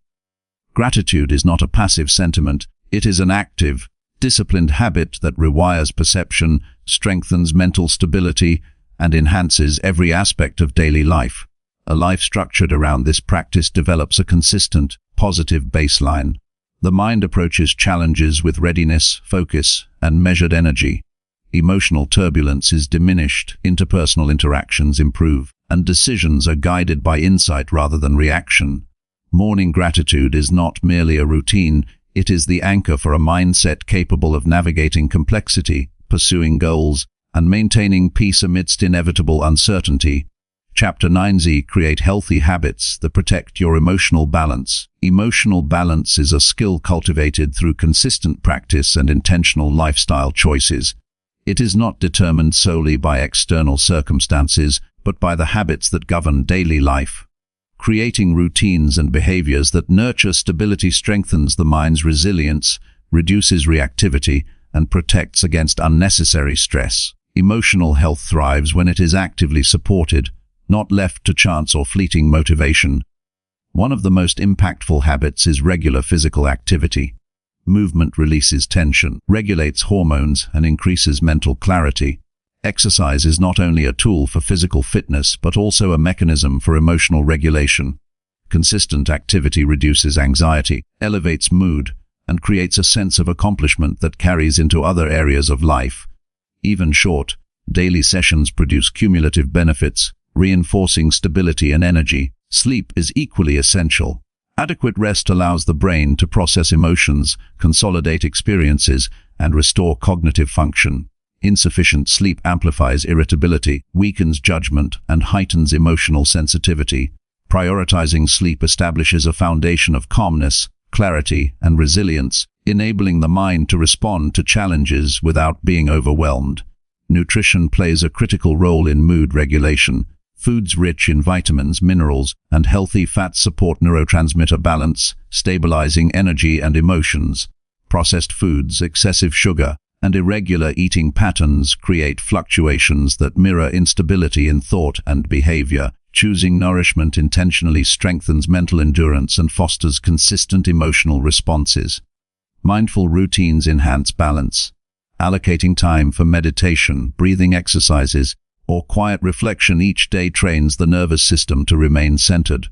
Gratitude is not a passive sentiment, it is an active, disciplined habit that rewires perception, strengthens mental stability, and enhances every aspect of daily life. A life structured around this practice develops a consistent, positive baseline. The mind approaches challenges with readiness, focus, and measured energy. Emotional turbulence is diminished, interpersonal interactions improve, and decisions are guided by insight rather than reaction. Morning gratitude is not merely a routine, it is the anchor for a mindset capable of navigating complexity, pursuing goals, and maintaining peace amidst inevitable uncertainty. Chapter 9Z: Create healthy habits that protect your emotional balance. Emotional balance is a skill cultivated through consistent practice and intentional lifestyle choices. It is not determined solely by external circumstances, but by the habits that govern daily life. Creating routines and behaviors that nurture stability strengthens the mind's resilience, reduces reactivity, and protects against unnecessary stress. Emotional health thrives when it is actively supported, not left to chance or fleeting motivation. One of the most impactful habits is regular physical activity. Movement releases tension, regulates hormones, and increases mental clarity. Exercise is not only a tool for physical fitness, but also a mechanism for emotional regulation. Consistent activity reduces anxiety, elevates mood, and creates a sense of accomplishment that carries into other areas of life. Even short, daily sessions produce cumulative benefits, reinforcing stability and energy. Sleep is equally essential. Adequate rest allows the brain to process emotions, consolidate experiences, and restore cognitive function. Insufficient sleep amplifies irritability, weakens judgment, and heightens emotional sensitivity. Prioritizing sleep establishes a foundation of calmness, clarity, and resilience, enabling the mind to respond to challenges without being overwhelmed. Nutrition plays a critical role in mood regulation. Foods rich in vitamins, minerals, and healthy fats support neurotransmitter balance, stabilizing energy and emotions. Processed foods, excessive sugar, and irregular eating patterns create fluctuations that mirror instability in thought and behavior. Choosing nourishment intentionally strengthens mental endurance and fosters consistent emotional responses. Mindful routines enhance balance. Allocating time for meditation, breathing exercises, or quiet reflection each day trains the nervous system to remain centered.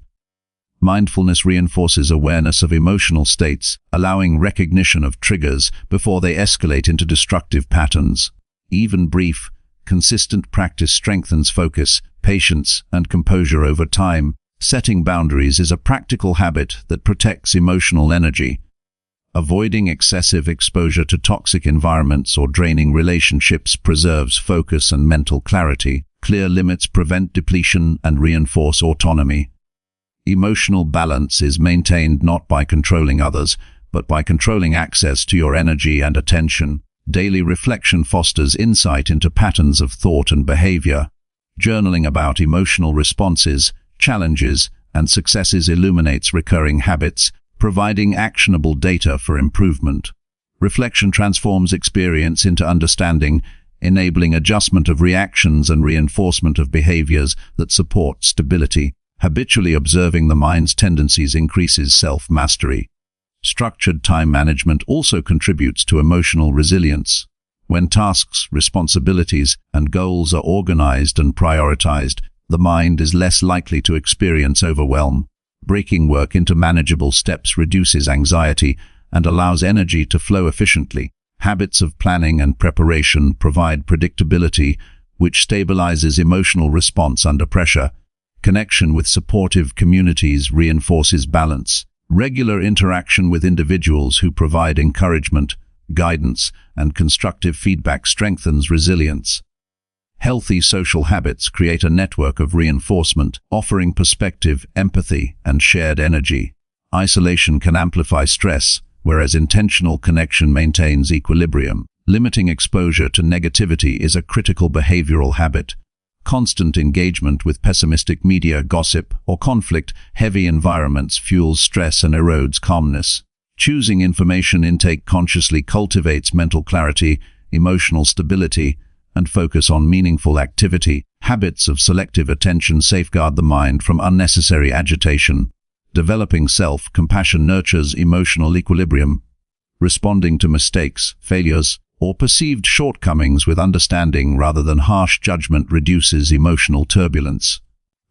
Mindfulness reinforces awareness of emotional states, allowing recognition of triggers before they escalate into destructive patterns. Even brief, consistent practice strengthens focus, patience, and composure over time. Setting boundaries is a practical habit that protects emotional energy. Avoiding excessive exposure to toxic environments or draining relationships preserves focus and mental clarity. Clear limits prevent depletion and reinforce autonomy. Emotional balance is maintained not by controlling others, but by controlling access to your energy and attention. Daily reflection fosters insight into patterns of thought and behavior. Journaling about emotional responses, challenges, and successes illuminates recurring habits, providing actionable data for improvement. Reflection transforms experience into understanding, enabling adjustment of reactions and reinforcement of behaviors that support stability. Habitually observing the mind's tendencies increases self-mastery. Structured time management also contributes to emotional resilience. When tasks, responsibilities, and goals are organized and prioritized, the mind is less likely to experience overwhelm. Breaking work into manageable steps reduces anxiety and allows energy to flow efficiently. Habits of planning and preparation provide predictability, which stabilizes emotional response under pressure. Connection with supportive communities reinforces balance. Regular interaction with individuals who provide encouragement, guidance, and constructive feedback strengthens resilience. Healthy social habits create a network of reinforcement, offering perspective, empathy, and shared energy. Isolation can amplify stress, whereas intentional connection maintains equilibrium. Limiting exposure to negativity is a critical behavioral habit. Constant engagement with pessimistic media, gossip, or conflict-heavy environments fuels stress and erodes calmness. Choosing information intake consciously cultivates mental clarity, emotional stability, and focus on meaningful activity. Habits of selective attention safeguard the mind from unnecessary agitation. Developing self-compassion nurtures emotional equilibrium. responding to mistakes, failures, or perceived shortcomings with understanding rather than harsh judgment reduces emotional turbulence.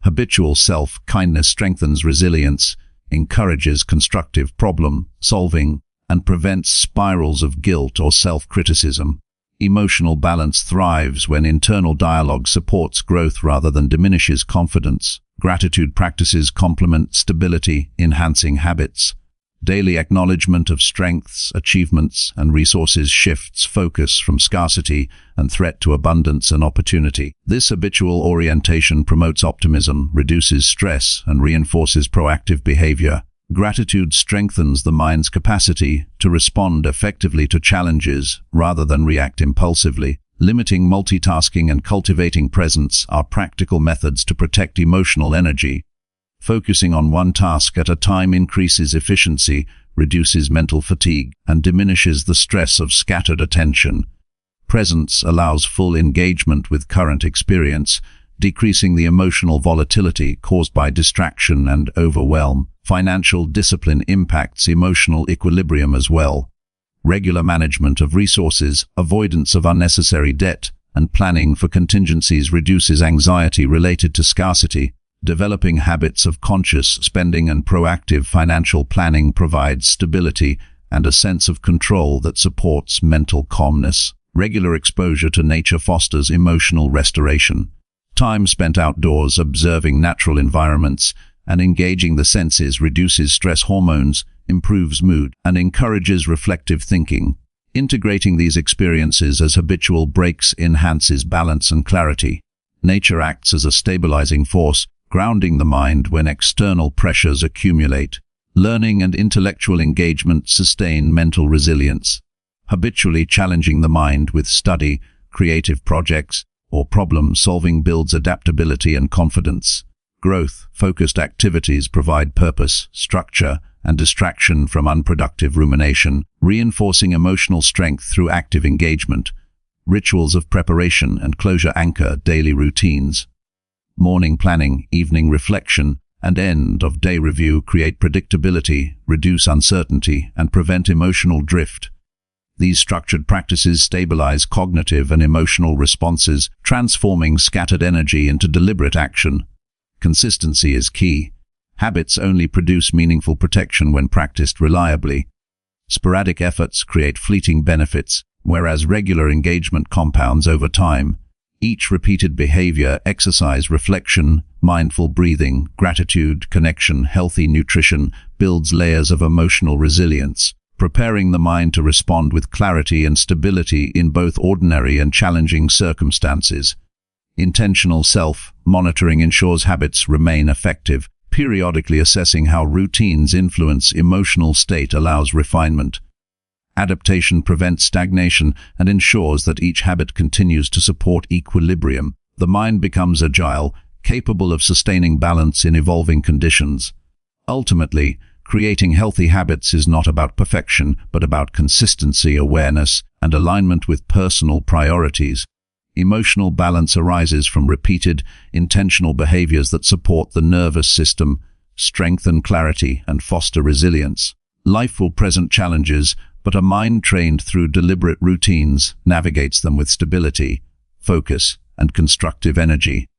Habitual self-kindness strengthens resilience, encourages constructive problem-solving, and prevents spirals of guilt or self-criticism. Emotional balance thrives when internal dialogue supports growth rather than diminishes confidence. Gratitude practices complement stability, enhancing habits. Daily acknowledgement of strengths, achievements, and resources shifts focus from scarcity and threat to abundance and opportunity. This habitual orientation promotes optimism, reduces stress, and reinforces proactive behavior. Gratitude strengthens the mind's capacity to respond effectively to challenges rather than react impulsively. Limiting multitasking and cultivating presence are practical methods to protect emotional energy. Focusing on one task at a time increases efficiency, reduces mental fatigue, and diminishes the stress of scattered attention. Presence allows full engagement with current experience, decreasing the emotional volatility caused by distraction and overwhelm. Financial discipline impacts emotional equilibrium as well. Regular management of resources, avoidance of unnecessary debt, and planning for contingencies reduces anxiety related to scarcity. Developing habits of conscious spending and proactive financial planning provides stability and a sense of control that supports mental calmness. Regular exposure to nature fosters emotional restoration. Time spent outdoors observing natural environments and engaging the senses reduces stress hormones, improves mood, and encourages reflective thinking. Integrating these experiences as habitual breaks enhances balance and clarity. Nature acts as a stabilizing force, grounding the mind when external pressures accumulate. Learning and intellectual engagement sustain mental resilience. Habitually challenging the mind with study, creative projects, or problem-solving builds adaptability and confidence. Growth-focused activities provide purpose, structure, and distraction from unproductive rumination, reinforcing emotional strength through active engagement. Rituals of preparation and closure anchor daily routines. Morning planning, evening reflection, and end-of-day review create predictability, reduce uncertainty, and prevent emotional drift. These structured practices stabilize cognitive and emotional responses, transforming scattered energy into deliberate action. Consistency is key. Habits only produce meaningful protection when practiced reliably. Sporadic efforts create fleeting benefits, whereas regular engagement compounds over time. Each repeated behavior, exercise, reflection, mindful breathing, gratitude, connection, healthy nutrition, builds layers of emotional resilience, preparing the mind to respond with clarity and stability in both ordinary and challenging circumstances. Intentional self-monitoring ensures habits remain effective. Periodically assessing how routines influence emotional state allows refinement. Adaptation prevents stagnation and ensures that each habit continues to support equilibrium. The mind becomes agile, capable of sustaining balance in evolving conditions. Ultimately, creating healthy habits is not about perfection, but about consistency, awareness, and alignment with personal priorities. Emotional balance arises from repeated, intentional behaviors that support the nervous system, strengthen clarity, and foster resilience. Life will present challenges, but a mind trained through deliberate routines navigates them with stability, focus, and constructive energy.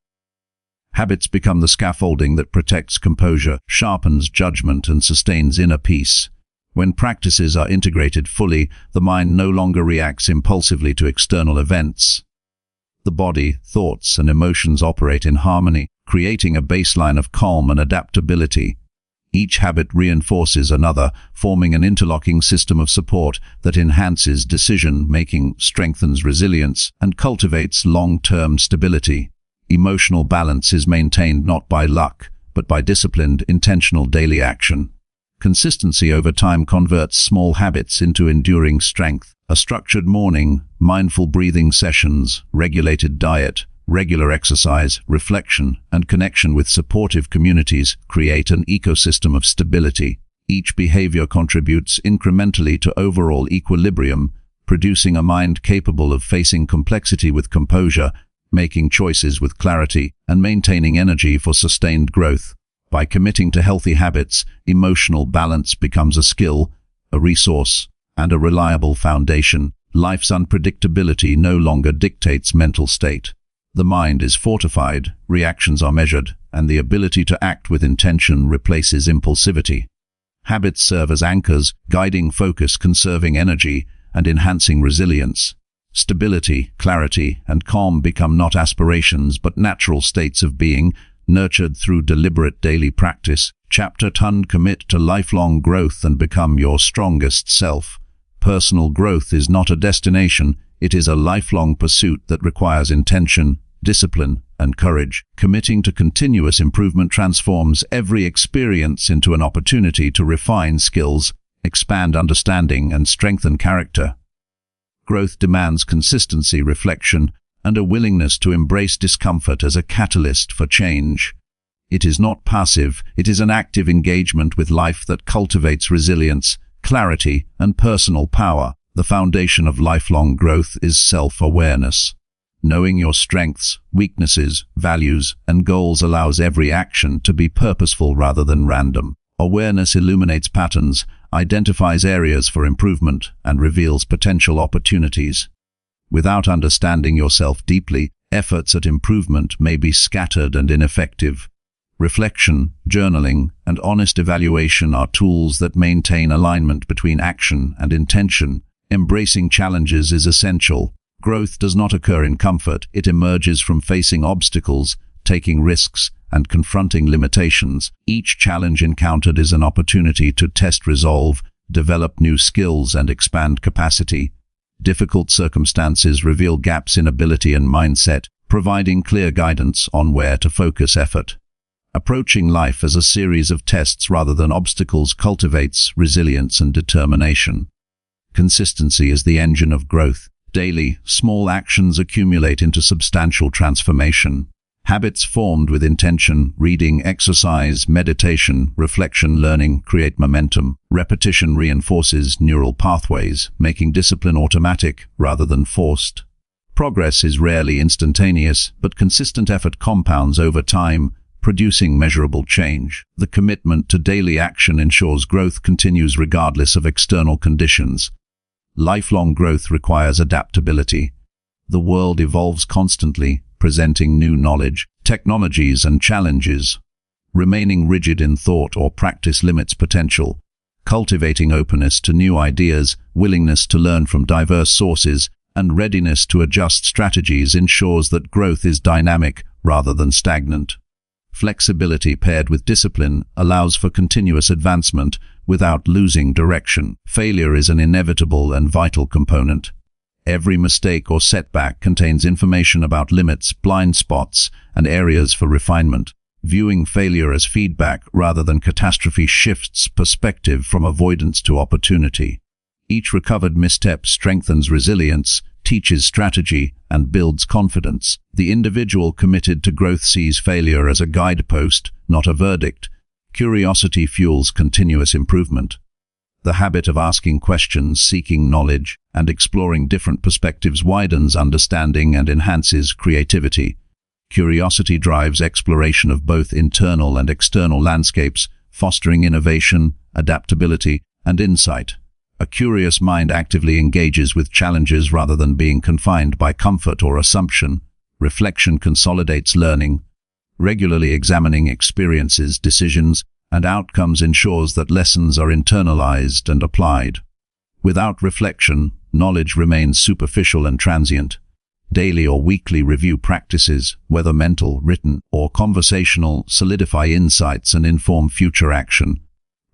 Habits become the scaffolding that protects composure, sharpens judgment, and sustains inner peace. When practices are integrated fully, the mind no longer reacts impulsively to external events. The body, thoughts, and emotions operate in harmony, creating a baseline of calm and adaptability. Each habit reinforces another, forming an interlocking system of support that enhances decision-making, strengthens resilience, and cultivates long-term stability. Emotional balance is maintained not by luck, but by disciplined, intentional daily action. Consistency over time converts small habits into enduring strength. A structured morning, mindful breathing sessions, regulated diet, regular exercise, reflection, and connection with supportive communities create an ecosystem of stability. Each behavior contributes incrementally to overall equilibrium, producing a mind capable of facing complexity with composure, making choices with clarity, and maintaining energy for sustained growth. By committing to healthy habits, emotional balance becomes a skill, a resource, and a reliable foundation. Life's unpredictability no longer dictates mental state. The mind is fortified, reactions are measured, and the ability to act with intention replaces impulsivity. Habits serve as anchors, guiding focus, conserving energy, and enhancing resilience. Stability, clarity, and calm become not aspirations but natural states of being, nurtured through deliberate daily practice. Chapter 10: Commit to lifelong growth and become your strongest self. Personal growth is not a destination, it is a lifelong pursuit that requires intention, discipline, and courage. Committing to continuous improvement transforms every experience into an opportunity to refine skills, expand understanding, and strengthen character. Growth demands consistency, reflection, and a willingness to embrace discomfort as a catalyst for change. It is not passive, it is an active engagement with life that cultivates resilience, clarity, and personal power. The foundation of lifelong growth is self-awareness. Knowing your strengths, weaknesses, values, and goals allows every action to be purposeful rather than random. Awareness illuminates patterns, identifies areas for improvement, and reveals potential opportunities. Without understanding yourself deeply, efforts at improvement may be scattered and ineffective. Reflection, journaling, and honest evaluation are tools that maintain alignment between action and intention. Embracing challenges is essential. Growth does not occur in comfort, it emerges from facing obstacles, taking risks, and confronting limitations. Each challenge encountered is an opportunity to test resolve, develop new skills, and expand capacity. Difficult circumstances reveal gaps in ability and mindset, providing clear guidance on where to focus effort. Approaching life as a series of tests rather than obstacles cultivates resilience and determination. Consistency is the engine of growth. Daily, small actions accumulate into substantial transformation. Habits formed with intention, reading, exercise, meditation, reflection, learning, create momentum. Repetition reinforces neural pathways, making discipline automatic rather than forced. Progress is rarely instantaneous, but consistent effort compounds over time, producing measurable change. The commitment to daily action ensures growth continues regardless of external conditions. Lifelong growth requires adaptability. The world evolves constantly, presenting new knowledge, technologies, and challenges. Remaining rigid in thought or practice limits potential. Cultivating openness to new ideas, willingness to learn from diverse sources, and readiness to adjust strategies ensures that growth is dynamic rather than stagnant. Flexibility paired with discipline allows for continuous advancement without losing direction. Failure is an inevitable and vital component. Every mistake or setback contains information about limits, blind spots, and areas for refinement. Viewing failure as feedback rather than catastrophe shifts perspective from avoidance to opportunity. Each recovered misstep strengthens resilience, teaches strategy, and builds confidence. The individual committed to growth sees failure as a guidepost, not a verdict. Curiosity fuels continuous improvement. The habit of asking questions, seeking knowledge, and exploring different perspectives widens understanding and enhances creativity. Curiosity drives exploration of both internal and external landscapes, fostering innovation, adaptability, and insight. A curious mind actively engages with challenges rather than being confined by comfort or assumption. Reflection consolidates learning. Regularly examining experiences, decisions, and outcomes ensures that lessons are internalized and applied. Without reflection, knowledge remains superficial and transient. Daily or weekly review practices, whether mental, written, or conversational, solidify insights and inform future action.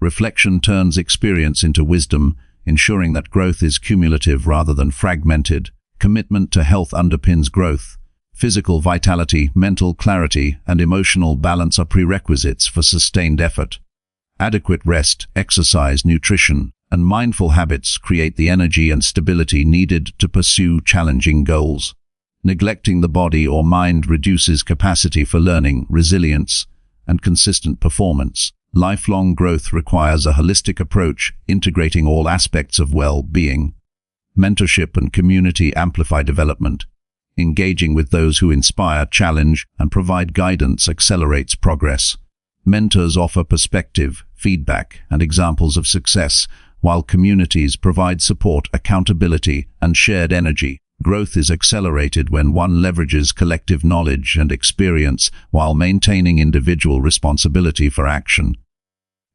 Reflection turns experience into wisdom, ensuring that growth is cumulative rather than fragmented. Commitment to health underpins growth. Physical vitality, mental clarity, and emotional balance are prerequisites for sustained effort. Adequate rest, exercise, nutrition, and mindful habits create the energy and stability needed to pursue challenging goals. Neglecting the body or mind reduces capacity for learning, resilience, and consistent performance. Lifelong growth requires a holistic approach, integrating all aspects of well-being. Mentorship and community amplify development. Engaging with those who inspire, challenge, and provide guidance accelerates progress. Mentors offer perspective, feedback, and examples of success, while communities provide support, accountability, and shared energy. Growth is accelerated when one leverages collective knowledge and experience while maintaining individual responsibility for action.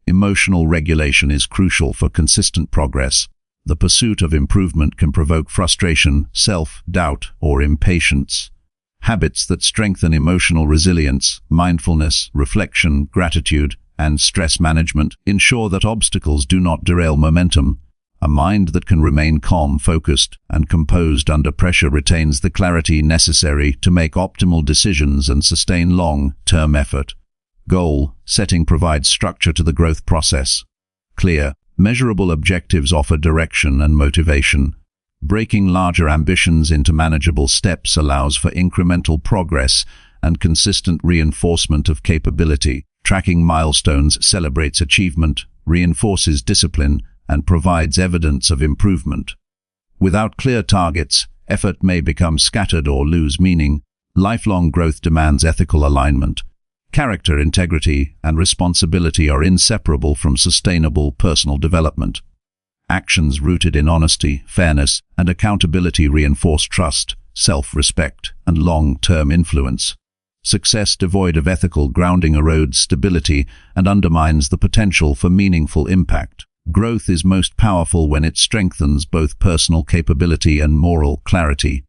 Emotional regulation is crucial for consistent progress. The pursuit of improvement can provoke frustration, self-doubt, or impatience. Habits that strengthen emotional resilience, mindfulness, reflection, gratitude, and stress management ensure that obstacles do not derail momentum. A mind that can remain calm, focused, and composed under pressure retains the clarity necessary to make optimal decisions and sustain long-term effort. Goal setting provides structure to the growth process. Clear, measurable objectives offer direction and motivation. Breaking larger ambitions into manageable steps allows for incremental progress and consistent reinforcement of capability. Tracking milestones celebrates achievement, reinforces discipline, and provides evidence of improvement. Without clear targets, effort may become scattered or lose meaning. Lifelong growth demands ethical alignment. Character, integrity, and responsibility are inseparable from sustainable personal development. Actions rooted in honesty, fairness, and accountability reinforce trust, self-respect, and long-term influence. Success devoid of ethical grounding erodes stability and undermines the potential for meaningful impact. Growth is most powerful when it strengthens both personal capability and moral clarity.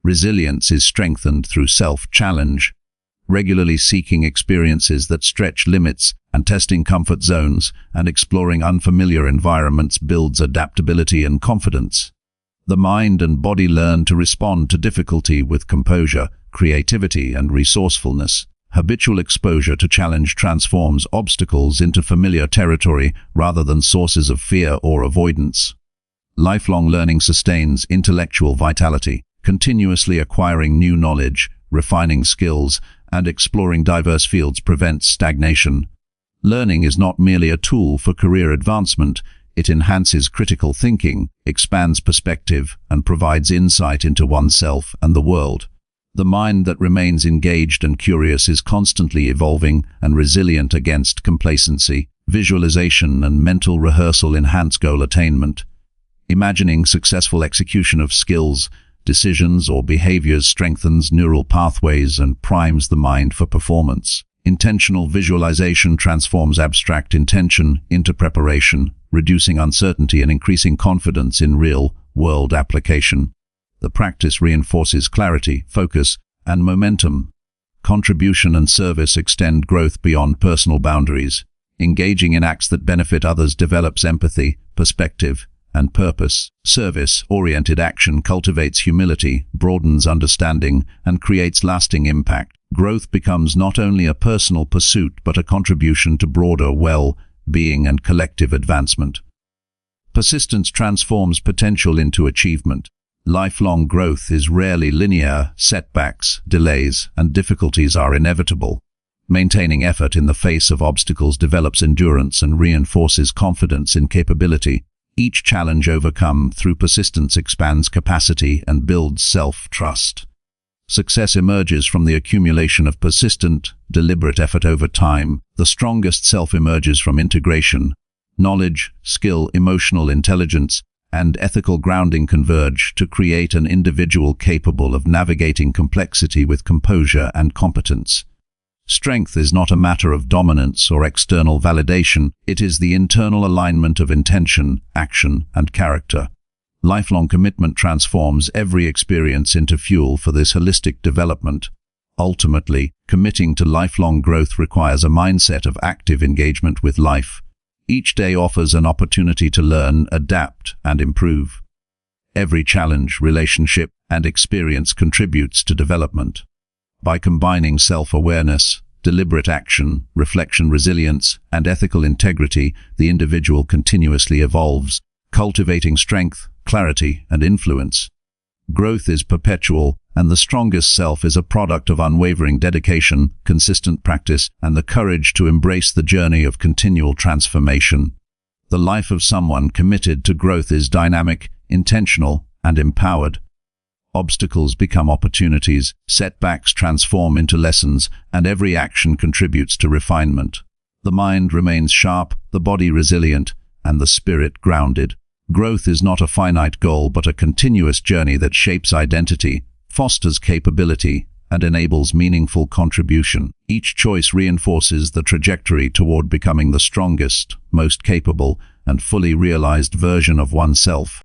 Resilience is strengthened through self-challenge, regularly seeking experiences that stretch limits and testing comfort zones and exploring unfamiliar environments builds adaptability and confidence. The mind and body learn to respond to difficulty with composure, creativity, and resourcefulness. Habitual exposure to challenge transforms obstacles into familiar territory rather than sources of fear or avoidance. Lifelong learning sustains intellectual vitality, continuously acquiring new knowledge, refining skills, and exploring diverse fields prevents stagnation. Learning is not merely a tool for career advancement, it enhances critical thinking, expands perspective, and provides insight into oneself and the world. The mind that remains engaged and curious is constantly evolving and resilient against complacency. Visualization and mental rehearsal enhance goal attainment. Imagining successful execution of skills, decisions, or behaviors strengthens neural pathways and primes the mind for performance. Intentional visualization transforms abstract intention into preparation, reducing uncertainty and increasing confidence in real-world application. The practice reinforces clarity, focus, and momentum. Contribution and service extend growth beyond personal boundaries. Engaging in acts that benefit others develops empathy, perspective, and purpose. Service-oriented action cultivates humility, broadens understanding, and creates lasting impact. Growth becomes not only a personal pursuit but a contribution to broader well-being and collective advancement. Persistence transforms potential into achievement. Lifelong growth is rarely linear. Setbacks, delays, and difficulties are inevitable. Maintaining effort in the face of obstacles develops endurance and reinforces confidence in capability. Each challenge overcome through persistence expands capacity and builds self-trust. Success emerges from the accumulation of persistent, deliberate effort over time. The strongest self emerges from integration. Knowledge, skill, emotional intelligence, and ethical grounding converge to create an individual capable of navigating complexity with composure and competence. Strength is not a matter of dominance or external validation, it is the internal alignment of intention, action, and character. Lifelong commitment transforms every experience into fuel for this holistic development. Ultimately, committing to lifelong growth requires a mindset of active engagement with life. Each day offers an opportunity to learn, adapt, and improve. Every challenge, relationship, and experience contributes to development. By combining self-awareness, deliberate action, reflection, resilience, and ethical integrity, the individual continuously evolves, cultivating strength, clarity, and influence. Growth is perpetual, and the strongest self is a product of unwavering dedication, consistent practice, and the courage to embrace the journey of continual transformation. The life of someone committed to growth is dynamic, intentional, and empowered. Obstacles become opportunities, setbacks transform into lessons, and every action contributes to refinement. The mind remains sharp, the body resilient, and the spirit grounded. Growth is not a finite goal but a continuous journey that shapes identity, fosters capability, and enables meaningful contribution. Each choice reinforces the trajectory toward becoming the strongest, most capable, and fully realized version of oneself.